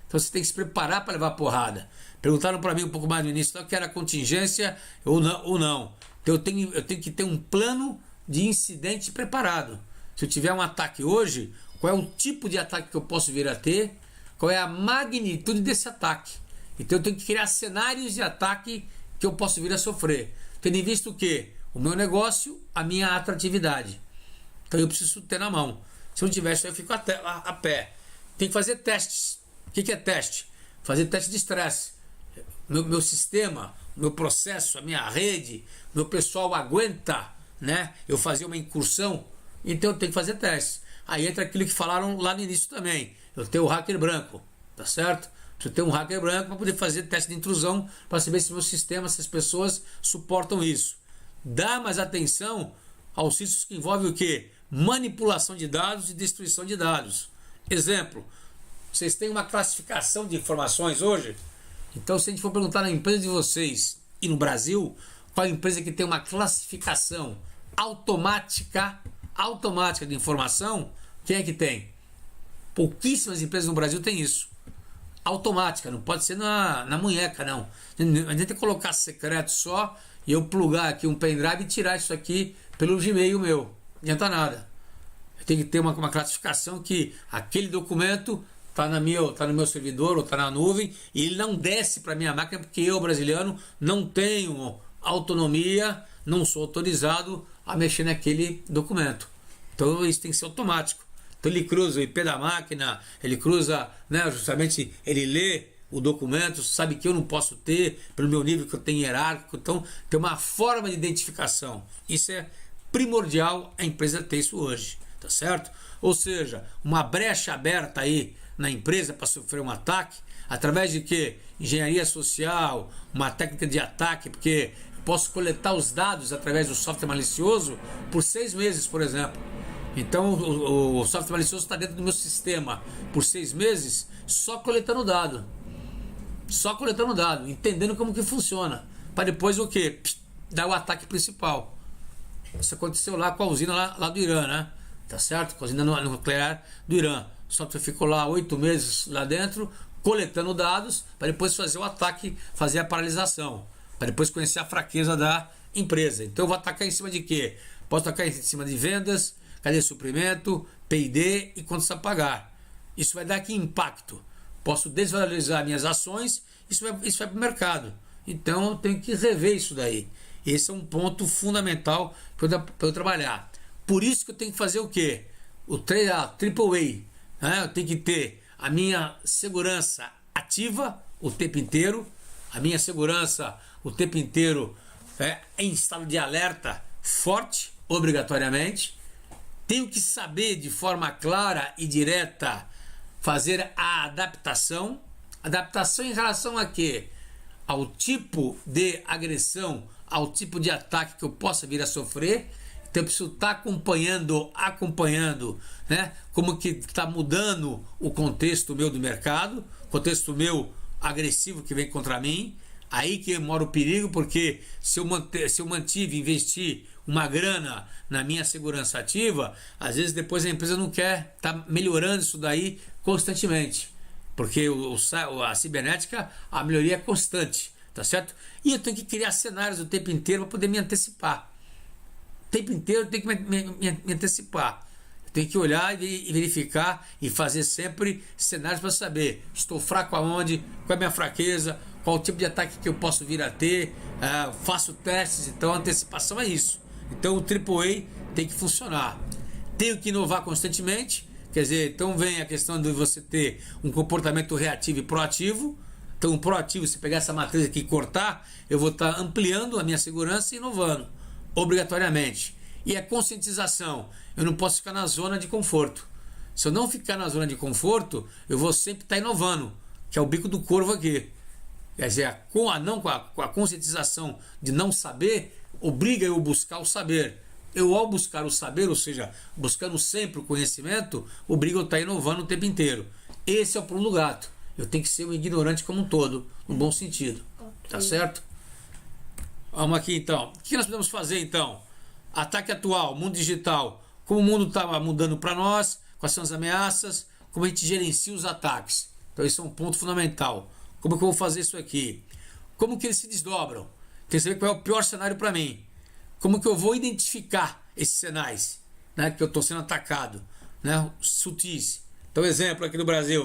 Então você tem que se preparar para levar a porrada. Perguntaram para mim um pouco mais no início, então, que era contingência ou não. Então eu tenho que ter um plano de incidente preparado. Se eu tiver um ataque hoje, qual é o tipo de ataque que eu posso vir a ter? Qual é a magnitude desse ataque? Então eu tenho que criar cenários de ataque que eu posso vir a sofrer. Tendo em vista o quê? O meu negócio, a minha atratividade. Então eu preciso ter na mão. Se eu não tiver isso, eu fico a pé. Tem que fazer testes. O que é teste? Fazer teste de estresse. Meu sistema, meu processo, a minha rede, meu pessoal aguenta, né? Eu fazer uma incursão, então eu tenho que fazer testes. Aí entra aquilo que falaram lá no início também. Eu tenho o hacker branco, tá certo? Preciso ter um hacker branco para poder fazer teste de intrusão, para saber se meu sistema, se as pessoas suportam isso. Dá mais atenção aos riscos que envolvem o quê? Manipulação de dados e destruição de dados. Exemplo, Vocês têm uma classificação de informações hoje? Então, se a gente for perguntar na empresa de vocês e no Brasil, qual empresa que tem uma classificação automática de informação, quem é que tem? Pouquíssimas empresas no Brasil têm isso. Automática, não pode ser na munheca, não. A gente tem que colocar secreto só e eu plugar aqui um pendrive e tirar isso aqui pelo Gmail meu. Não adianta nada. Tem que ter uma classificação que aquele documento está no meu servidor ou está na nuvem e ele não desce para minha máquina porque eu, brasileiro, não tenho autonomia, não sou autorizado a mexer naquele documento. Então isso tem que ser automático. Então ele cruza o IP da máquina, ele cruza, né, justamente ele lê o documento, sabe que eu não posso ter, pelo meu nível que eu tenho hierárquico. Então tem uma forma de identificação. Isso é primordial a empresa ter isso hoje, tá certo? Ou seja, uma brecha aberta aí na empresa para sofrer um ataque, através de que? Engenharia social, uma técnica de ataque, porque posso coletar os dados através do software malicioso por 6 meses, por exemplo. Então o software malicioso está dentro do meu sistema por 6 meses, só coletando dado. Só coletando dado, entendendo como que funciona. Para depois o quê? Dar o ataque principal. Isso aconteceu lá com a usina lá do Irã, né? Tá certo? Com a usina nuclear do Irã. O software ficou lá 8 meses lá dentro, coletando dados, para depois fazer o ataque, fazer a paralisação. Para depois conhecer a fraqueza da empresa. Então eu vou atacar em cima de quê? Posso atacar em cima de vendas, cadeia de suprimento, P&D e contas a pagar. Isso vai dar aqui impacto. Posso desvalorizar minhas ações, isso vai para o mercado. Então eu tenho que rever isso daí. Esse é um ponto fundamental para eu trabalhar. Por isso que eu tenho que fazer o quê? O AAA. Né? Eu tenho que ter a minha segurança ativa o tempo inteiro, a minha segurança o tempo inteiro em estado de alerta forte, obrigatoriamente. Tenho que saber de forma clara e direta fazer a adaptação. Adaptação em relação a quê? Ao tipo de agressão, ao tipo de ataque que eu possa vir a sofrer. Então eu preciso estar acompanhando, né? Como que está mudando o contexto meu do mercado, contexto meu agressivo que vem contra mim. Aí que mora o perigo, porque se eu investi uma grana na minha segurança ativa, às vezes depois a empresa não quer estar melhorando isso daí constantemente, porque a cibernética, a melhoria é constante, tá certo? E eu tenho que criar cenários o tempo inteiro para poder me antecipar. O tempo inteiro eu tenho que me antecipar. Eu tenho que olhar e verificar e fazer sempre cenários para saber, estou fraco aonde, qual é a minha fraqueza, qual o tipo de ataque que eu posso vir a ter, faço testes. Então a antecipação é isso. Então o AAA tem que funcionar. Tenho que inovar constantemente, quer dizer, então vem a questão de você ter um comportamento reativo e proativo. Então proativo, se pegar essa matriz aqui e cortar, eu vou estar ampliando a minha segurança e inovando, obrigatoriamente. E a conscientização, eu não posso ficar na zona de conforto. Se eu não ficar na zona de conforto, eu vou sempre estar inovando, que é o bico do corvo aqui. Quer dizer, com a conscientização de não saber, obriga eu a buscar o saber. Eu, ao buscar o saber, ou seja, buscando sempre o conhecimento, obriga eu a estar inovando o tempo inteiro. Esse é o pulo do gato. Eu tenho que ser um ignorante como um todo, no bom sentido. Okay. Tá certo? Vamos aqui então. O que nós podemos fazer então? Ataque atual, mundo digital. Como o mundo está mudando para nós, quais são as ameaças, como a gente gerencia os ataques. Então esse é um ponto fundamental. Como que eu vou fazer isso aqui? Como que eles se desdobram? Tem que saber qual é o pior cenário para mim. Como que eu vou identificar esses sinais, né, que eu estou sendo atacado, né, sutis. Então, exemplo aqui no Brasil,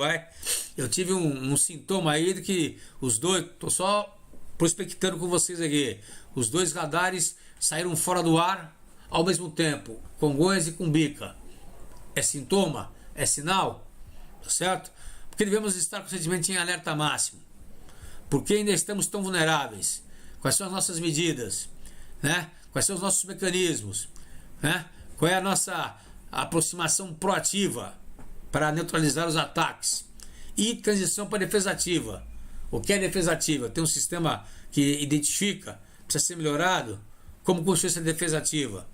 eu tive um sintoma aí de que os dois, estou só prospectando com vocês aqui, os dois radares saíram fora do ar ao mesmo tempo, Congonhas e Cumbica. É sintoma? É sinal? Tá certo? Porque devemos estar constantemente em alerta máximo. Por que ainda estamos tão vulneráveis? Quais são as nossas medidas? Né? Quais são os nossos mecanismos? Né? Qual é a nossa aproximação proativa para neutralizar os ataques? E transição para defesa ativa. O que é defesa ativa? Tem um sistema que identifica, precisa ser melhorado. Como construir essa defesa ativa?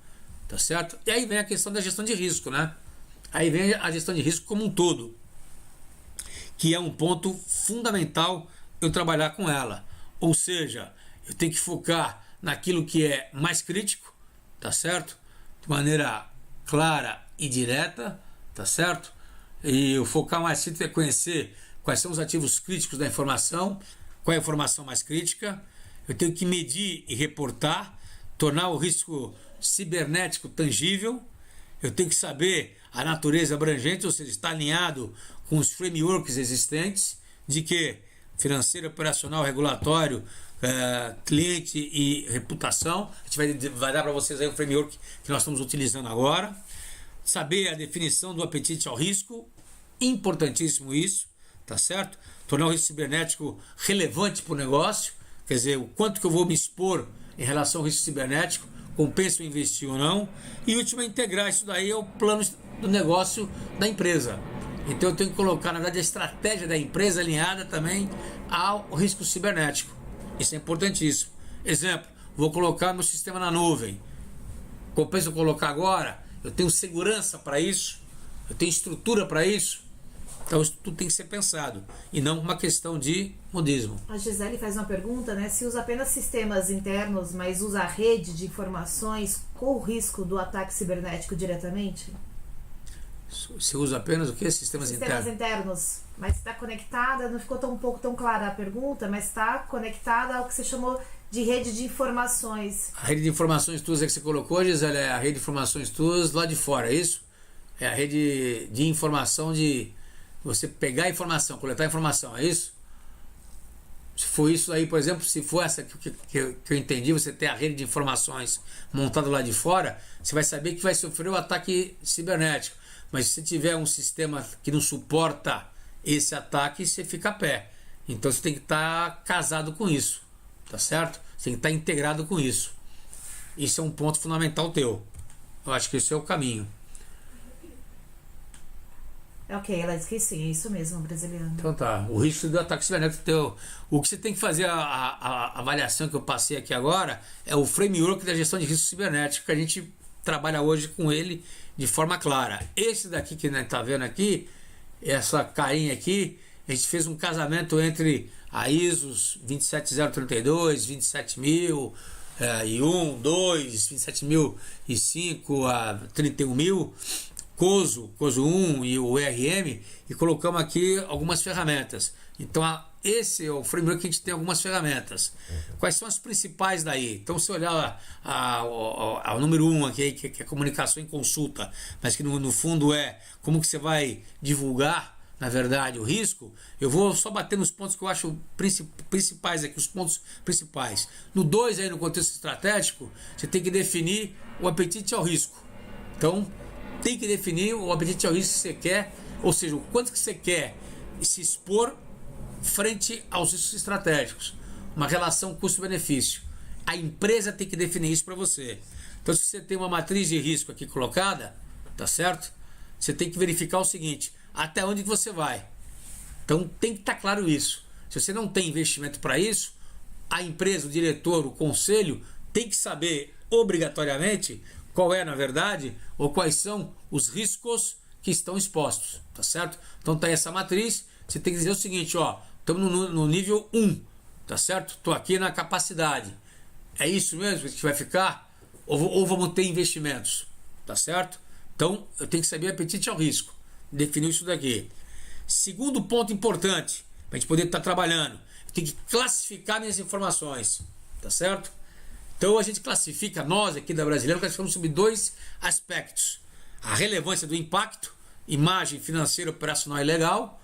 Tá certo? E aí vem a questão da gestão de risco, né? Aí vem a gestão de risco como um todo. que é um ponto fundamental eu trabalhar com ela. Ou seja, eu tenho que focar naquilo que é mais crítico, tá certo? De maneira clara e direta, tá certo? E o focar mais crítico é conhecer quais são os ativos críticos da informação, qual é a informação mais crítica. Eu tenho que medir e reportar, tornar o risco cibernético tangível. Eu tenho que saber a natureza abrangente, ou seja, está alinhado com os frameworks existentes, de que financeiro, operacional, regulatório, cliente e reputação. A gente vai dar para vocês aí o framework que nós estamos utilizando agora. Saber a definição do apetite ao risco, importantíssimo isso, tá certo? Tornar o risco cibernético relevante para o negócio, quer dizer, o quanto que eu vou me expor em relação ao risco cibernético, compensa eu investir ou não. E último é integrar isso daí ao plano do negócio da empresa. Então eu tenho que colocar, na verdade, a estratégia da empresa alinhada também ao risco cibernético. Isso é importantíssimo. Exemplo, vou colocar meu sistema na nuvem. Compensa eu colocar agora? Eu tenho segurança para isso? Eu tenho estrutura para isso? Então isso tudo tem que ser pensado e não uma questão de modismo. A Gisele faz uma pergunta, né? Se usa apenas sistemas internos, mas usa a rede de informações, com o risco do ataque cibernético diretamente? Se usa apenas o que? Sistemas internos. Mas está conectada, não ficou um pouco tão clara a pergunta, mas está conectada ao que você chamou de rede de informações. A rede de informações tuas é que você colocou, Gisele, é a rede de informações tuas lá de fora, é isso? É a rede de informação de você pegar a informação, coletar a informação, é isso? Se for isso aí, por exemplo, se for essa que eu entendi, você tem a rede de informações montada lá de fora, você vai saber que vai sofrer o ataque cibernético. Mas se tiver um sistema que não suporta esse ataque, você fica a pé. Então você tem que estar casado com isso, tá certo? Você tem que estar integrado com isso. Isso é um ponto fundamental teu. Eu acho que esse é o caminho. Ok, ela disse que sim, é isso mesmo, brasileiro. Então tá, o risco do ataque cibernético teu. O que você tem que fazer, a avaliação que eu passei aqui agora, é o framework da gestão de risco cibernético, que a gente trabalha hoje com ele de forma clara. Esse daqui que a gente está vendo aqui, essa carinha aqui, a gente fez um casamento entre a ISO 27032, 27000, e 1, 2, 27005 a 31000, COSO 1 e o ERM, e colocamos aqui algumas ferramentas. Então esse é o framework que a gente tem algumas ferramentas. Quais são as principais daí? Então se olhar o número 1 aqui, que é comunicação em consulta, mas que no fundo é como que você vai divulgar, na verdade, o risco, eu vou só bater nos pontos que eu acho principais aqui, os pontos principais. No 2 aí, no contexto estratégico, você tem que definir o apetite ao risco. Então tem que definir o apetite ao risco que você quer, ou seja, o quanto que você quer se expor frente aos riscos estratégicos, uma relação custo-benefício. A empresa tem que definir isso para você. Então, se você tem uma matriz de risco aqui colocada, tá certo? Você tem que verificar o seguinte: até onde que você vai? Então, tem que estar claro isso. Se você não tem investimento para isso, a empresa, o diretor, o conselho tem que saber obrigatoriamente qual é, na verdade, ou quais são os riscos que estão expostos, tá certo? Então tá aí essa matriz, você tem que dizer o seguinte, ó, estamos no nível 1, tá certo? Estou aqui na capacidade. É isso mesmo que a gente vai ficar? Ou vamos ter investimentos, tá certo? Então eu tenho que saber apetite ao risco, definir isso daqui. Segundo ponto importante, para a gente poder estar trabalhando, eu tenho que classificar minhas informações, tá certo? Então a gente classifica, nós aqui da Brasileira, classificamos sobre 2 aspectos: a relevância do impacto, imagem financeira, operacional e legal,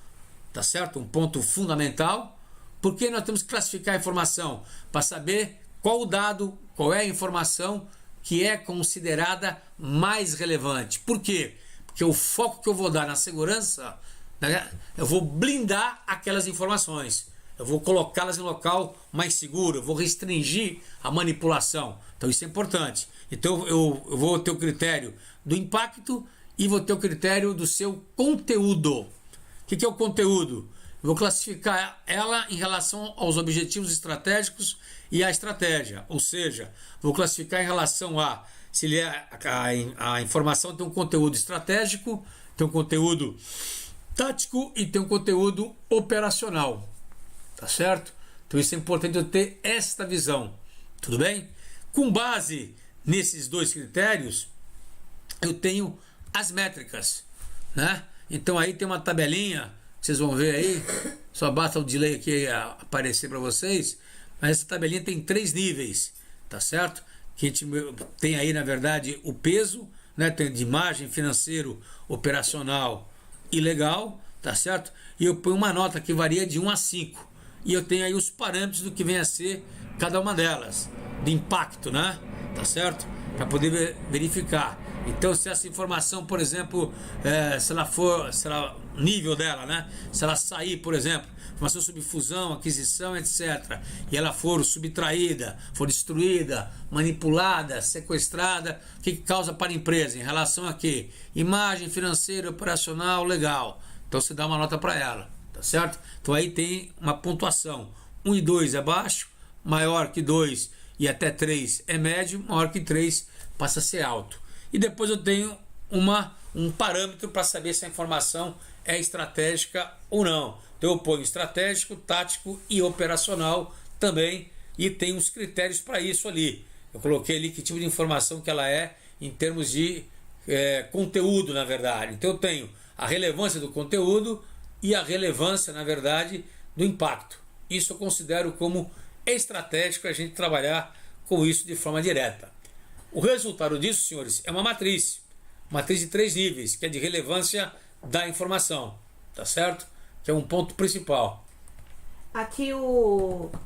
tá certo? Um ponto fundamental. Porque nós temos que classificar a informação para saber qual o dado, qual é a informação que é considerada mais relevante. Por quê? Porque o foco que eu vou dar na segurança, né, eu vou blindar aquelas informações. Eu vou colocá-las em local mais seguro, eu vou restringir a manipulação. Então isso é importante. Então eu vou ter o critério do impacto e vou ter o critério do seu conteúdo. O que é o conteúdo? Eu vou classificar ela em relação aos objetivos estratégicos e à estratégia. Ou seja, vou classificar em relação a se ele a informação tem um conteúdo estratégico, tem um conteúdo tático e tem um conteúdo operacional, tá certo? Então isso é importante eu ter esta visão, tudo bem? Com base nesses dois critérios, eu tenho as métricas, né? Então aí tem uma tabelinha, vocês vão ver aí, só basta o delay aqui aparecer para vocês, mas essa tabelinha tem 3 níveis, tá certo? Que a gente tem aí, na verdade, o peso, né? Tem de imagem, financeiro, operacional e legal, tá certo? E eu ponho uma nota que varia de 1 a 5. E eu tenho aí os parâmetros do que vem a ser cada uma delas, de impacto, né? Tá certo? Para poder verificar. Então, se essa informação, por exemplo, se ela nível dela, né? Se ela sair, por exemplo, informação sobre fusão, aquisição, etc., e ela for subtraída, for destruída, manipulada, sequestrada, o que causa para a empresa? Em relação a quê? Imagem, financeira, operacional, legal. Então, você dá uma nota para ela, tá certo? Então, aí tem uma pontuação. 1 e 2 é baixo, maior que 2 e até 3 é médio, maior que 3 passa a ser alto. E depois eu tenho um parâmetro para saber se a informação é estratégica ou não. Então eu ponho estratégico, tático e operacional também, e tem uns critérios para isso ali. Eu coloquei ali que tipo de informação que ela é em termos de conteúdo, na verdade. Então eu tenho a relevância do conteúdo e a relevância, na verdade, do impacto. Isso eu considero como estratégico a gente trabalhar com isso de forma direta. O resultado disso, senhores, é uma matriz de 3 níveis, que é de relevância da informação, tá certo? Que é um ponto principal. Aqui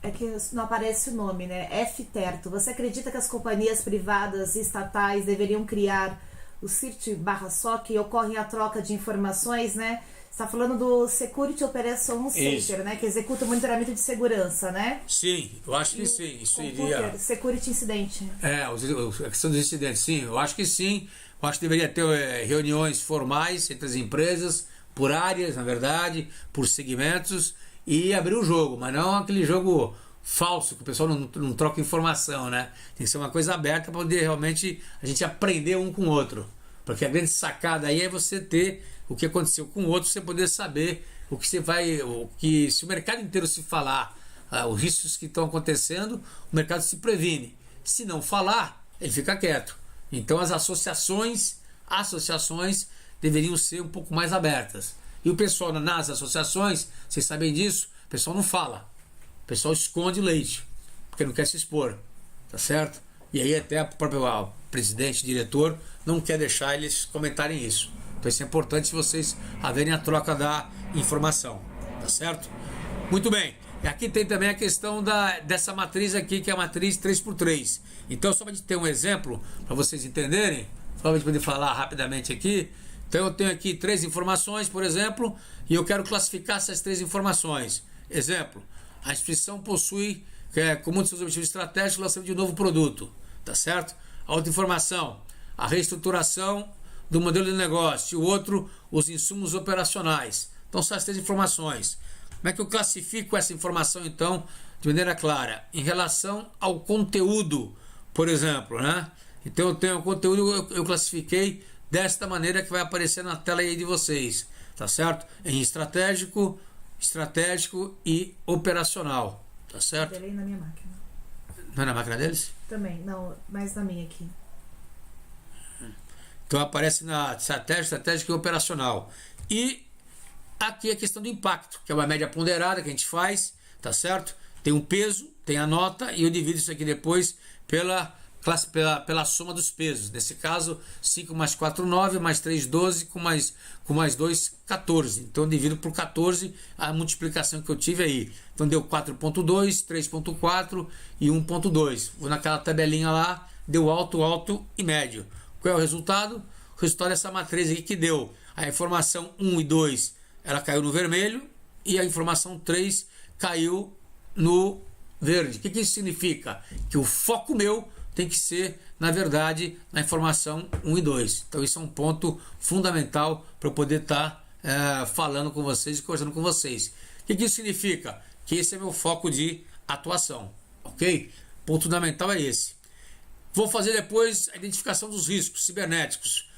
é que não aparece o nome, né? F-Terto. Você acredita que as companhias privadas e estatais deveriam criar o CIRT/SOC e ocorre a troca de informações, né? Você está falando do Security Operations Center, né? Que executa o monitoramento de segurança, né? Sim, eu acho que sim. Isso iria... Security Incident. A questão dos incidentes, sim. Eu acho que sim. Eu acho que deveria ter reuniões formais entre as empresas, por áreas, na verdade, por segmentos, e abrir o jogo. Mas não aquele jogo falso, que o pessoal não troca informação, né? Tem que ser uma coisa aberta para poder realmente a gente aprender um com o outro. Porque a grande sacada aí é você ter o que aconteceu com o outro, você poder saber o que você vai, se o mercado inteiro se falar os riscos que estão acontecendo, o mercado se previne. Se não falar, ele fica quieto. Então as associações deveriam ser um pouco mais abertas. E o pessoal nas associações, vocês sabem disso, o pessoal não fala. O pessoal esconde leite, porque não quer se expor, tá certo? E aí até o próprio presidente, diretor, não quer deixar eles comentarem isso. Então isso é importante se vocês haverem a troca da informação, tá certo? Muito bem. E aqui tem também a questão dessa matriz aqui, que é a matriz 3x3. Então, só para a gente ter um exemplo, para vocês entenderem, só para a gente poder falar rapidamente aqui. Então, eu tenho aqui 3 informações, por exemplo, e eu quero classificar essas 3 informações. Exemplo, a instituição possui, como um de seus objetivos estratégicos, o lançamento de um novo produto, tá certo? A outra informação, a reestruturação do modelo de negócio, e o outro, os insumos operacionais. Então, são as 3 informações. Como é que eu classifico essa informação, então, de maneira clara? Em relação ao conteúdo, por exemplo, né? Então, eu tenho o conteúdo, eu classifiquei desta maneira que vai aparecer na tela aí de vocês, tá certo? Em estratégico e operacional, tá certo? Delay na minha máquina. Não é na máquina deles? Também, não, mas na minha aqui. Então, aparece na estratégico e operacional. E aqui a questão do impacto, que é uma média ponderada que a gente faz, tá certo? Tem um peso, tem a nota, e eu divido isso aqui depois pela soma dos pesos. Nesse caso, 5 mais 4, 9, mais 3, 12, com mais 2, 14. Então eu divido por 14 a multiplicação que eu tive aí. Então deu 4.2, 3.4 e 1.2. Vou naquela tabelinha lá, deu alto, alto e médio. Qual é o resultado? O resultado é essa matriz aqui que deu a informação 1 e 2, ela caiu no vermelho, e a informação 3 caiu no verde. O que isso significa? Que o foco meu tem que ser, na verdade, na informação 1 e 2. Então isso é um ponto fundamental para eu poder estar falando com vocês e conversando com vocês. O que isso significa? Que esse é meu foco de atuação, ok? Ponto fundamental é esse. Vou fazer depois a identificação dos riscos cibernéticos.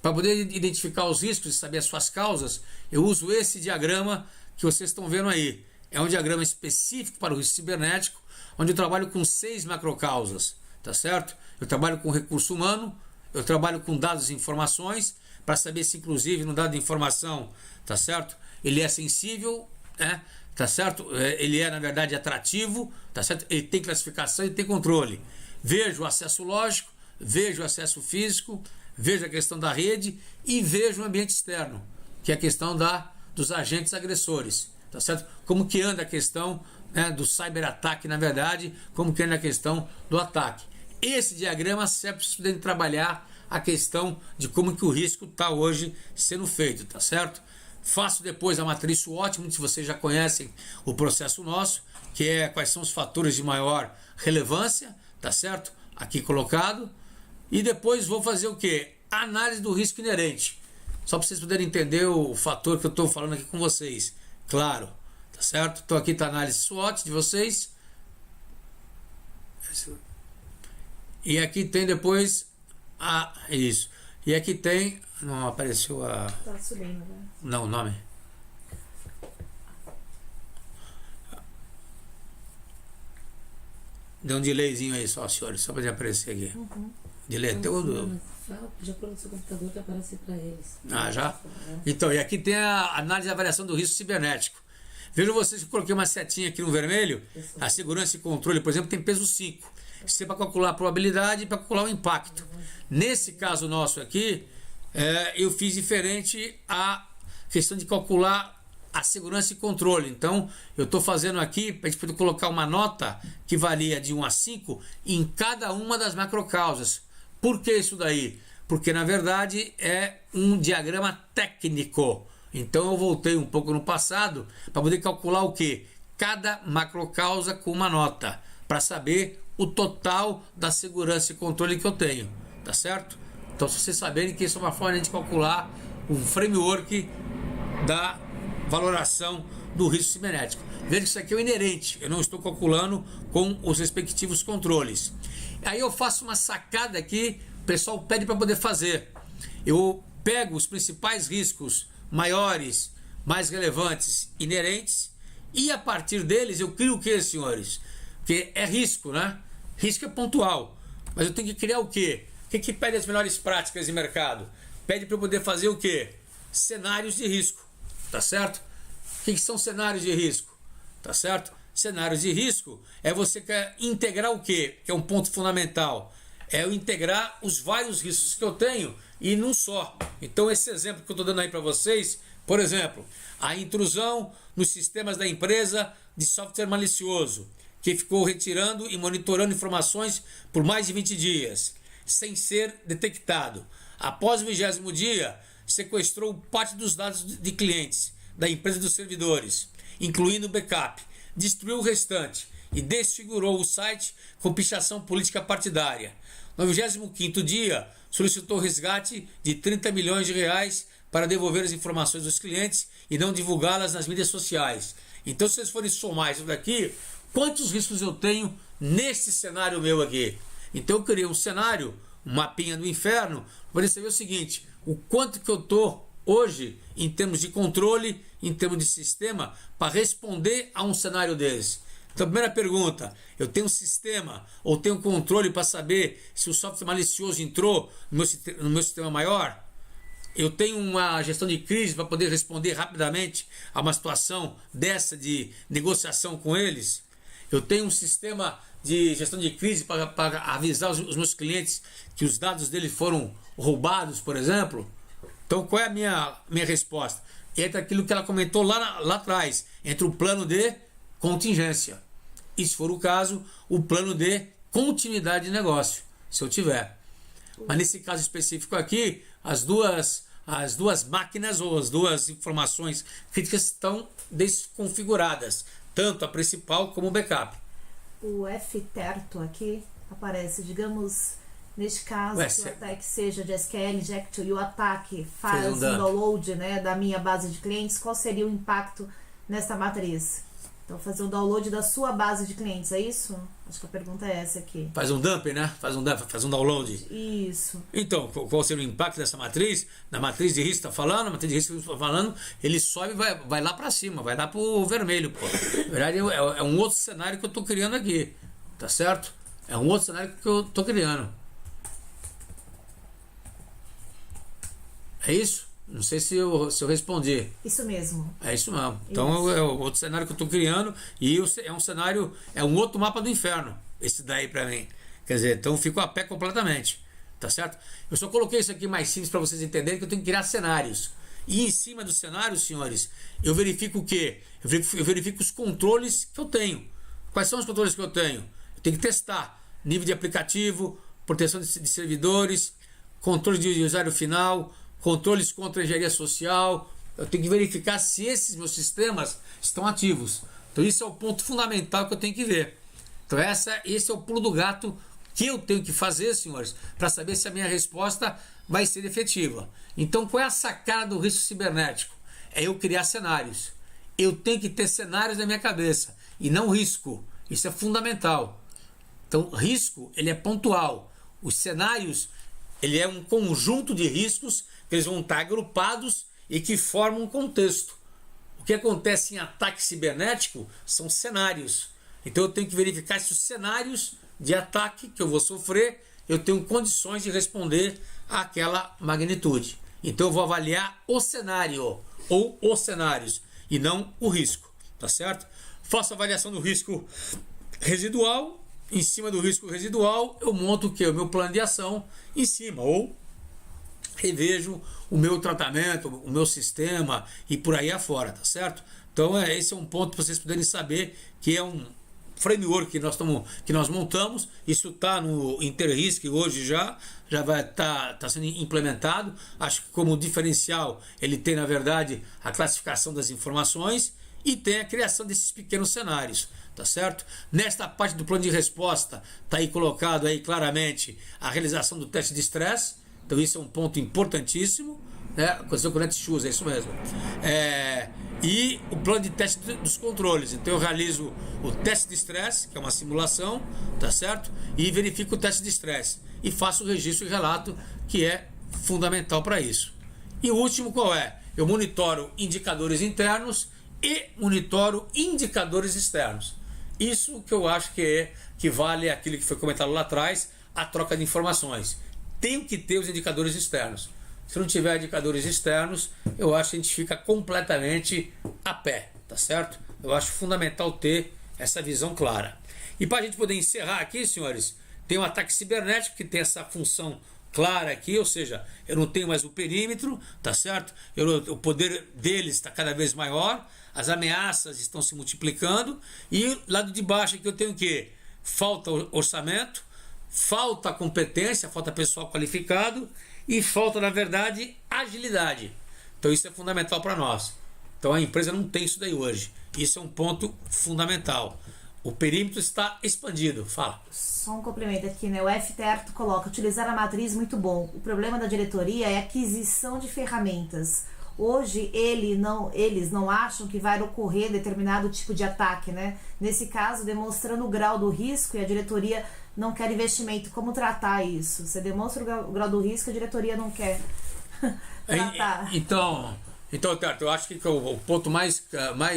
para poder identificar os riscos e saber as suas causas, eu uso esse diagrama que vocês estão vendo aí. É um diagrama específico para o risco cibernético, onde eu trabalho com 6 macrocausas, tá certo? Eu trabalho com recurso humano, eu trabalho com dados e informações, para saber se inclusive no dado de informação, tá certo? Ele é sensível, né? Tá certo? Ele é, na verdade, atrativo, tá certo? Ele tem classificação e tem controle. Vejo o acesso lógico, vejo o acesso físico, vejo a questão da rede e vejo o ambiente externo, que é a questão dos agentes agressores, tá certo? Como que anda a questão, né, do cyberataque, na verdade, como que anda a questão do ataque. Esse diagrama serve para vocês poderem trabalhar a questão de como que o risco está hoje sendo feito, tá certo? Faço depois a matriz SWOT, se vocês já conhecem o processo nosso, que é quais são os fatores de maior relevância, tá certo? Aqui colocado. E depois vou fazer o quê? Análise do risco inerente. Só para vocês poderem entender o fator que eu estou falando aqui com vocês. Claro, tá certo? Então aqui está a análise SWOT de vocês. E aqui tem depois isso. E aqui tem... Não apareceu a... Tá subindo, né? Não, o nome. Deu um delayzinho aí só, senhores, só para aparecer aqui. Delay até o... Já pelo seu computador que aparece para eles. Ah, já? Então, e aqui tem a análise e avaliação do risco cibernético. Vejam vocês que eu coloquei uma setinha aqui no vermelho. A segurança e controle, por exemplo, tem peso 5. Isso é para calcular a probabilidade e para calcular o impacto. Nesse caso nosso aqui, eu fiz diferente a questão de calcular a segurança e controle. Então, eu estou fazendo aqui para a gente poder colocar uma nota que varia de 1 a 5 em cada uma das macrocausas. Por que isso daí? Porque, na verdade, é um diagrama técnico. Então, eu voltei um pouco no passado para poder calcular o quê? Cada macrocausa com uma nota, para saber o total da segurança e controle que eu tenho. Tá certo? Então, se vocês saberem que isso é uma forma de calcular um framework da valoração do risco cibernético. Veja que isso aqui é o inerente, eu não estou calculando com os respectivos controles. Aí eu faço uma sacada aqui, o pessoal pede para poder fazer. Eu pego os principais riscos maiores, mais relevantes, inerentes, e a partir deles eu crio o que, senhores? Porque é risco, né? Risco é pontual, mas eu tenho que criar o quê? O que pede as melhores práticas de mercado? Pede para eu poder fazer o quê? Cenários de risco, tá certo? O que são cenários de risco? Tá certo? Cenários de risco é você quer integrar o quê? Que é um ponto fundamental. É eu integrar os vários riscos que eu tenho e num só. Então esse exemplo que eu estou dando aí para vocês, por exemplo, a intrusão nos sistemas da empresa de software malicioso, que ficou retirando e monitorando informações por mais de 20 dias, sem ser detectado. Após o 20º dia, sequestrou parte dos dados de clientes da empresa dos servidores, incluindo o backup, destruiu o restante e desfigurou o site com pichação política partidária. No 25º dia, solicitou resgate de 30 milhões de reais para devolver as informações dos clientes e não divulgá-las nas mídias sociais. Então, se vocês forem somar isso daqui, quantos riscos eu tenho nesse cenário meu aqui? Então, eu criei um cenário, um mapinha do inferno, para saber o seguinte: o quanto que eu estou hoje em termos de controle, em termos de sistema, para responder a um cenário desse. Então, primeira pergunta: eu tenho um sistema ou tenho controle para saber se o software malicioso entrou no meu sistema maior? Eu tenho uma gestão de crise para poder responder rapidamente a uma situação dessa de negociação com eles? Eu tenho um sistema de gestão de crise para avisar os meus clientes que os dados deles foram roubados, por exemplo? Então, qual é a minha resposta? Entra aquilo que ela comentou lá atrás, entre o plano de contingência e, se for o caso, o plano de continuidade de negócio, se eu tiver. Mas nesse caso específico aqui, as duas máquinas ou as duas informações críticas estão desconfiguradas, tanto a principal como o backup. O F-terto aqui aparece, digamos, neste caso, que o ataque seja de SQL inject e o ataque faz um download, né, da minha base de clientes, qual seria o impacto nessa matriz? Então, fazer o download da sua base de clientes, é isso? Acho que a pergunta é essa aqui. Faz um dumping, né? Faz um download. Isso. Então, qual seria o impacto dessa matriz? Na matriz de risco que está falando, a matriz de risco que está falando, ele sobe e vai lá para cima, vai lá para o vermelho. Pô. Na verdade, é um outro cenário que eu estou criando aqui. Tá certo? É um outro cenário que eu estou criando. É isso? Não sei se eu respondi. Isso mesmo. É isso mesmo. Então é o outro cenário que eu estou criando e é um cenário, é um outro mapa do inferno, esse daí para mim. Quer dizer, então eu fico a pé completamente. Tá certo? Eu só coloquei isso aqui mais simples para vocês entenderem que eu tenho que criar cenários. E em cima dos cenários, senhores, eu verifico o quê? Eu verifico os controles que eu tenho. Quais são os controles que eu tenho? Eu tenho que testar nível de aplicativo, proteção de servidores, controle de usuário final, controles contra a engenharia social. Eu tenho que verificar se esses meus sistemas estão ativos. Então isso é o ponto fundamental que eu tenho que ver. Então esse é o pulo do gato que eu tenho que fazer, senhores, para saber se a minha resposta vai ser efetiva. Então qual é a sacada do risco cibernético? É eu criar cenários. Eu tenho que ter cenários na minha cabeça e não risco. Isso é fundamental. Então risco, ele é pontual. Os cenários, ele é um conjunto de riscos que eles vão estar agrupados e que formam um contexto. O que acontece em ataque cibernético são cenários. Então eu tenho que verificar se os cenários de ataque que eu vou sofrer, eu tenho condições de responder àquela magnitude. Então eu vou avaliar o cenário ou os cenários e não o risco, tá certo? Faço a avaliação do risco residual. Em cima do risco residual, eu monto o que? O meu plano de ação em cima, ou revejo o meu tratamento, o meu sistema e por aí afora, tá certo? Então esse é um ponto para vocês poderem saber que é um framework que nós montamos. Isso está no InterRisk hoje já vai tá sendo implementado. Acho que como diferencial ele tem, na verdade, a classificação das informações e tem a criação desses pequenos cenários, tá certo? Nesta parte do plano de resposta está aí colocado aí claramente a realização do teste de estresse. Então isso é um ponto importantíssimo, né? Aconteceu com o Netshoes, é isso mesmo. E o plano de teste dos controles. Então eu realizo o teste de estresse, que é uma simulação, tá certo? E verifico o teste de estresse. E faço o registro e relato, que é fundamental para isso. E o último qual é? Eu monitoro indicadores internos e monitoro indicadores externos. Isso que eu acho que vale aquilo que foi comentado lá atrás, a troca de informações. Tenho que ter os indicadores externos. Se não tiver indicadores externos, eu acho que a gente fica completamente a pé, tá certo? Eu acho fundamental ter essa visão clara. E para a gente poder encerrar aqui, senhores, tem o ataque cibernético que tem essa função clara aqui, ou seja, eu não tenho mais o perímetro, tá certo? O poder deles está cada vez maior, as ameaças estão se multiplicando e lado de baixo aqui eu tenho o quê? Falta orçamento, falta competência, falta pessoal qualificado e falta, na verdade, agilidade. Então isso é fundamental para nós. Então a empresa não tem isso daí hoje. Isso é um ponto fundamental. O perímetro está expandido. Fala. Só um complemento aqui, né? O FTR coloca, utilizar a matriz muito bom. O problema da diretoria é a aquisição de ferramentas. Hoje eles não acham que vai ocorrer determinado tipo de ataque, né? Nesse caso, demonstrando o grau do risco e a diretoria não quer investimento. Como tratar isso? Você demonstra o grau do risco e a diretoria não quer tratar. Então, Terto, eu acho que o ponto mais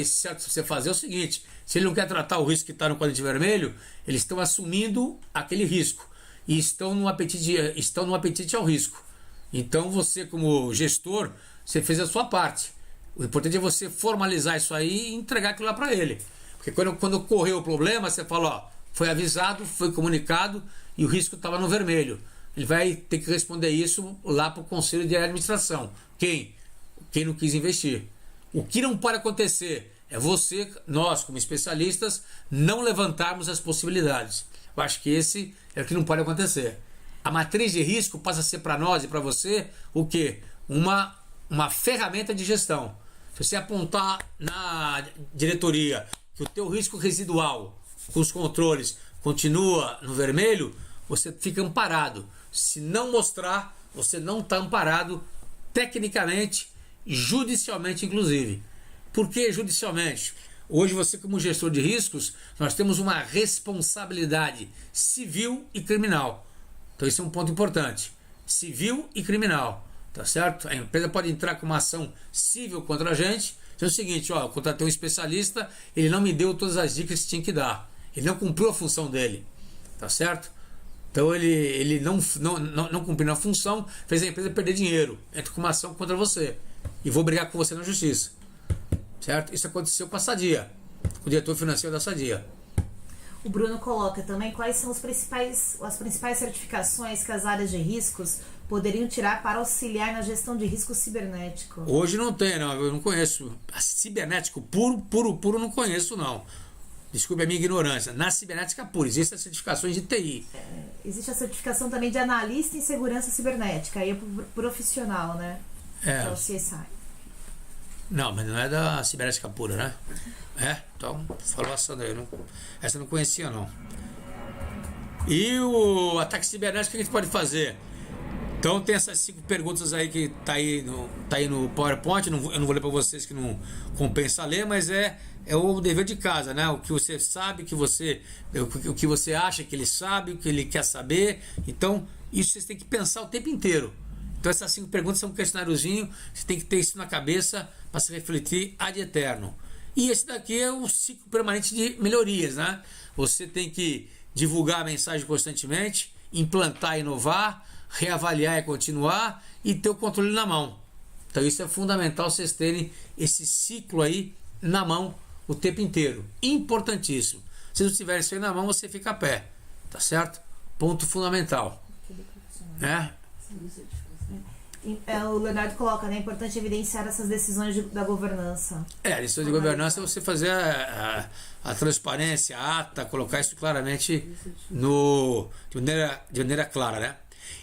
certo de você fazer é o seguinte: se ele não quer tratar o risco que está no quadrante vermelho, eles estão assumindo aquele risco e estão no apetite ao risco. Então você, como gestor, você fez a sua parte. O importante é você formalizar isso aí e entregar aquilo lá para ele. Porque quando ocorreu o problema, você fala, ó, foi avisado, foi comunicado e o risco estava no vermelho. Ele vai ter que responder isso lá para o conselho de administração. Quem não quis investir. O que não pode acontecer é nós como especialistas, não levantarmos as possibilidades. Eu acho que esse é o que não pode acontecer. A matriz de risco passa a ser para nós e para você o quê? Uma ferramenta de gestão. Se você apontar na diretoria que o teu risco residual com os controles continua no vermelho, você fica amparado. Se não mostrar, você não está amparado tecnicamente, judicialmente inclusive. Por que judicialmente? Hoje você, como gestor de riscos, nós temos uma responsabilidade civil e criminal. Então isso é um ponto importante. Civil e criminal, tá certo? A empresa pode entrar com uma ação civil contra a gente. É o seguinte, ó, eu contratei um especialista, ele não me deu todas as dicas que tinha que dar. Ele não cumpriu a função dele, tá certo? Então ele não cumpriu a função, fez a empresa perder dinheiro. Entra com uma ação contra você e vou brigar com você na justiça, certo? Isso aconteceu com a Sadia, com o diretor financeiro da Sadia. O Bruno coloca também quais são as principais certificações que as áreas de riscos poderiam tirar para auxiliar na gestão de risco cibernético. Hoje não tem, não, eu não conheço. Cibernético puro não conheço, não. Desculpe a minha ignorância. Na cibernética pura, existem as certificações de TI. Existe a certificação também de analista em segurança cibernética, aí é profissional, né? Que é o CSI. Não, mas não é da cibernética pura, né? Então, falou essa daí. Essa eu não conhecia, não. E o ataque cibernético, o que a gente pode fazer? Então tem essas 5 perguntas aí que tá aí no PowerPoint. Eu não vou ler para vocês que não compensa ler, mas é o dever de casa, né? O que você sabe, o que você acha que ele sabe, o que ele quer saber. Então, isso vocês têm que pensar o tempo inteiro. Então essas 5 perguntas são um questionáriozinho, você tem que ter isso na cabeça para se refletir ad eterno. E esse daqui é o ciclo permanente de melhorias, né? Você tem que divulgar a mensagem constantemente, implantar e inovar, reavaliar e continuar e ter o controle na mão. Então isso é fundamental, vocês terem esse ciclo aí na mão o tempo inteiro. Importantíssimo. Se não tiver isso aí na mão, você fica a pé. Tá certo? Ponto fundamental. Né? O Leonardo coloca, né? É importante evidenciar essas decisões da governança. A decisão de governança é você fazer a transparência, a ata, colocar isso claramente de maneira clara, né?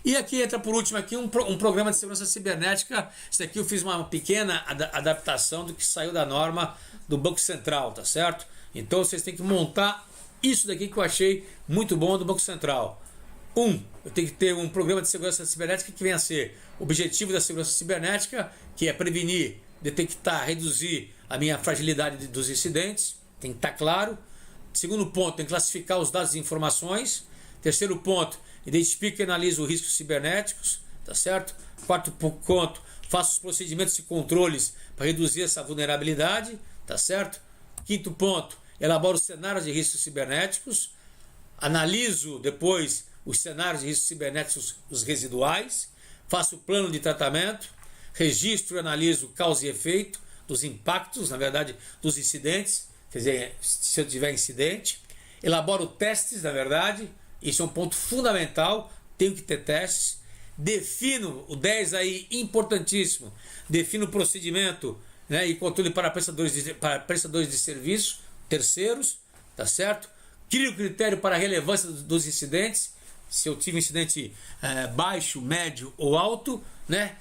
E aqui entra por último aqui um programa de segurança cibernética. Isso aqui eu fiz uma pequena adaptação do que saiu da norma do Banco Central, tá certo? Então vocês têm que montar isso daqui que eu achei muito bom do Banco Central. Eu tenho que ter um programa de segurança cibernética que venha a ser o objetivo da segurança cibernética, que é prevenir, detectar, reduzir a minha fragilidade dos incidentes. Tem que estar claro. Segundo ponto, tem que classificar os dados e informações. Terceiro ponto, identifica e analisa os riscos cibernéticos, tá certo? Quarto ponto, faça os procedimentos e controles para reduzir essa vulnerabilidade, tá certo? Quinto ponto, elabora os cenários de riscos cibernéticos, analiso depois os cenários de riscos cibernéticos, os residuais, faço o plano de tratamento, registro e analiso causa e efeito dos impactos, na verdade, dos incidentes, quer dizer, se eu tiver incidente, elaboro testes, na verdade. Isso é um ponto fundamental, tenho que ter testes. Defino, o 10 aí, importantíssimo, defino o procedimento, né, e controle para prestadores de serviço, terceiros, tá certo? Crio critério para a relevância dos incidentes, se eu tive um incidente baixo, médio ou alto, né?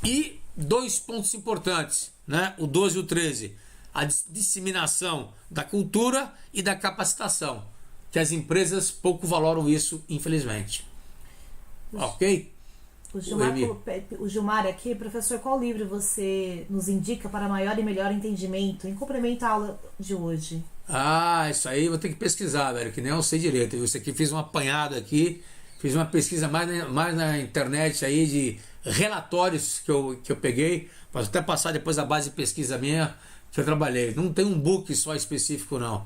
E 2 pontos importantes, né? O 12 e o 13, a disseminação da cultura e da capacitação, que as empresas pouco valoram isso, infelizmente. Ok? O Gilmar aqui, professor, qual livro você nos indica para maior e melhor entendimento, em complemento à aula de hoje? Isso aí eu vou ter que pesquisar, velho, que nem eu sei direito. Isso aqui fiz um apanhado aqui, fiz uma pesquisa mais na internet aí de relatórios que eu peguei, posso até passar depois a base de pesquisa minha que eu trabalhei. Não tem um book só específico, não.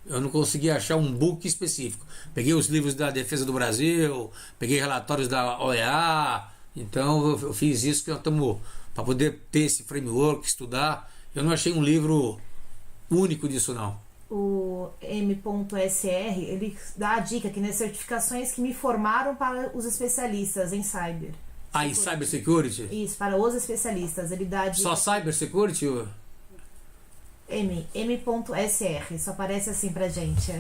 Eu não consegui achar um book específico. Peguei os livros da Defesa do Brasil, peguei relatórios da OEA, então eu fiz isso que nós estamos para poder ter esse framework, estudar. Eu não achei um livro único disso, não. O M.SR, ele dá a dica que nas certificações que me formaram para os especialistas em cyber. Em cybersecurity? Isso, para os especialistas. Ele dá a dica. Só cybersecurity? M.SR, só aparece assim pra gente.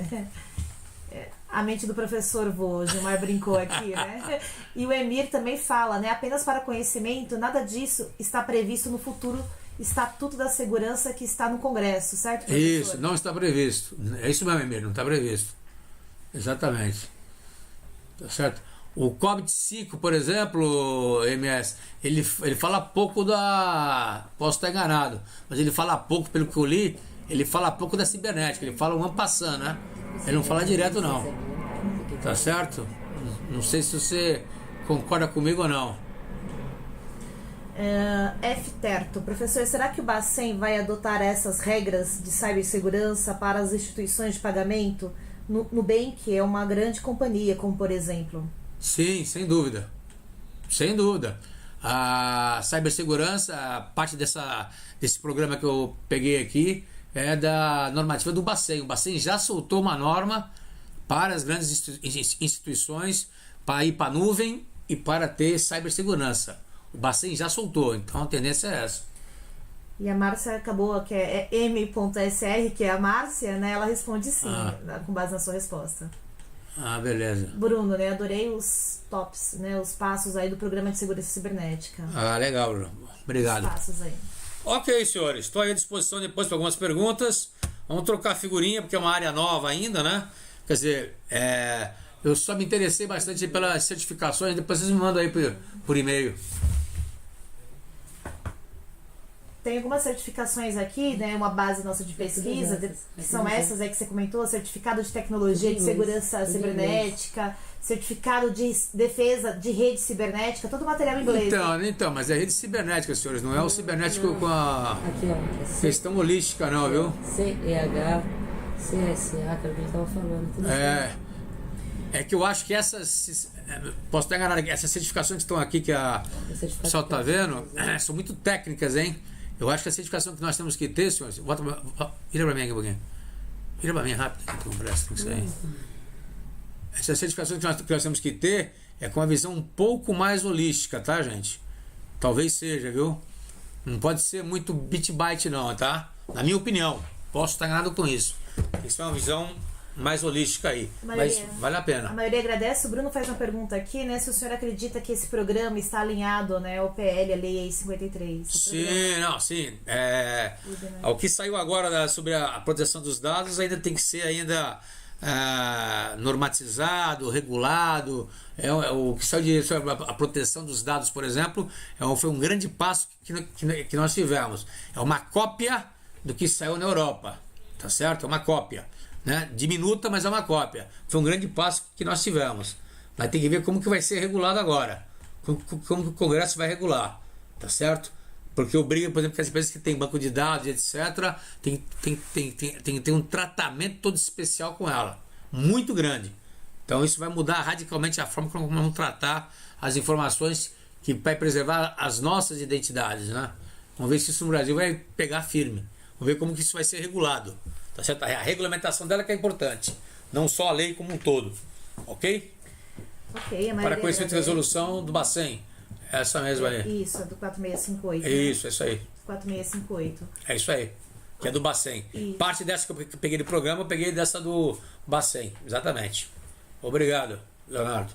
A mente do professor voa, o Gilmar brincou aqui, né? E o Emir também fala, né? Apenas para conhecimento, nada disso está previsto no futuro Estatuto da Segurança que está no Congresso, certo, professor? Isso, não está previsto. É isso mesmo, Emir, não está previsto. Exatamente. Tá certo? O COBIT-5, por exemplo, MS, ele fala pouco da... Posso estar enganado, mas ele fala pouco, pelo que eu li, ele fala pouco da cibernética, ele fala um passando, né? Ele não fala direto não. Tá certo? Não sei se você concorda comigo ou não. F. Terto, professor, será que o Bacen vai adotar essas regras de cibersegurança para as instituições de pagamento? Nubank é uma grande companhia, como por exemplo. Sim, sem dúvida. Sem dúvida. A cibersegurança, a parte desse programa que eu peguei aqui, é da normativa do Bacen. O Bacen já soltou uma norma para as grandes instituições para ir para a nuvem e para ter cibersegurança. O Bacen já soltou, então a tendência é essa. E a Márcia acabou, que é M.SR, que é a Márcia, né? Ela responde sim, com base na sua resposta. Ah, beleza. Bruno, né? Adorei os tops, né? Os passos aí do programa de segurança cibernética. Ah, legal, Bruno. Obrigado. Os passos aí. Ok, senhores. Estou aí à disposição depois para algumas perguntas. Vamos trocar figurinha, porque é uma área nova ainda, né? Quer dizer, eu só me interessei bastante pelas certificações. Depois vocês me mandam aí por e-mail. Tem algumas certificações aqui, né? Uma base nossa de pesquisa, que são essas aí que você comentou: certificado de tecnologia de segurança cibernética, certificado de defesa de rede cibernética, todo material em inglês. Então, mas é rede cibernética, senhores, não é o cibernético com a Aqui, ó. questão holística, não, viu? CEH, CSA, que era o que ele estava falando. Tudo É que eu acho que posso estar enganado, essas certificações que estão aqui, que a pessoal está vendo, são muito técnicas, hein? Eu acho que a certificação que nós temos que ter, senhores, vira para mim aqui um pouquinho. Vira para mim rápido, que tem que sair. Essa certificação que nós temos que ter é com uma visão um pouco mais holística, tá, gente? Talvez seja, viu? Não pode ser muito bit-byte não, tá? Na minha opinião, posso estar enganado com isso. Isso é uma visão mais holística aí, mas vale a pena. A maioria agradece. O Bruno faz uma pergunta aqui, né? Se o senhor acredita que esse programa está alinhado, né, ao PL, a Lei 53. Sim. O que saiu agora sobre a proteção dos dados ainda tem que ser normatizado, regulado. O que saiu sobre a proteção dos dados, por exemplo, foi um grande passo que nós tivemos. É uma cópia do que saiu na Europa, tá certo? É uma cópia. Né? Diminuta, mas é uma cópia. Foi um grande passo que nós tivemos. Mas tem que ver como que vai ser regulado agora. Como que o Congresso vai regular. Tá certo? Porque obriga, por exemplo, que as empresas que têm banco de dados, etc., tem que ter um tratamento todo especial com ela. Muito grande. Então isso vai mudar radicalmente a forma como vamos tratar as informações que vai preservar as nossas identidades. Né? Vamos ver se isso no Brasil vai pegar firme. Vamos ver como que isso vai ser regulado. Tá certo? A regulamentação dela que é importante, não só a lei como um todo, ok? Para conhecimento de resolução do Bacen, essa mesma aí. Isso, é do 4658. Isso, é isso aí. 4658. É isso aí, que é do Bacen. Parte dessa que eu peguei do programa, eu peguei dessa do Bacen, exatamente. Obrigado, Leonardo.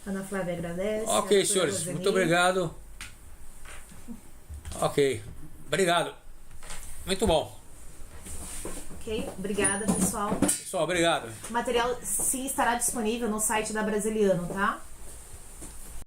Ana Flávia agradece. Ok, senhores, muito obrigado. Ok, obrigado. Muito bom. Ok, obrigada, pessoal. Pessoal, obrigado. O material sim estará disponível no site da Brasiliano, tá?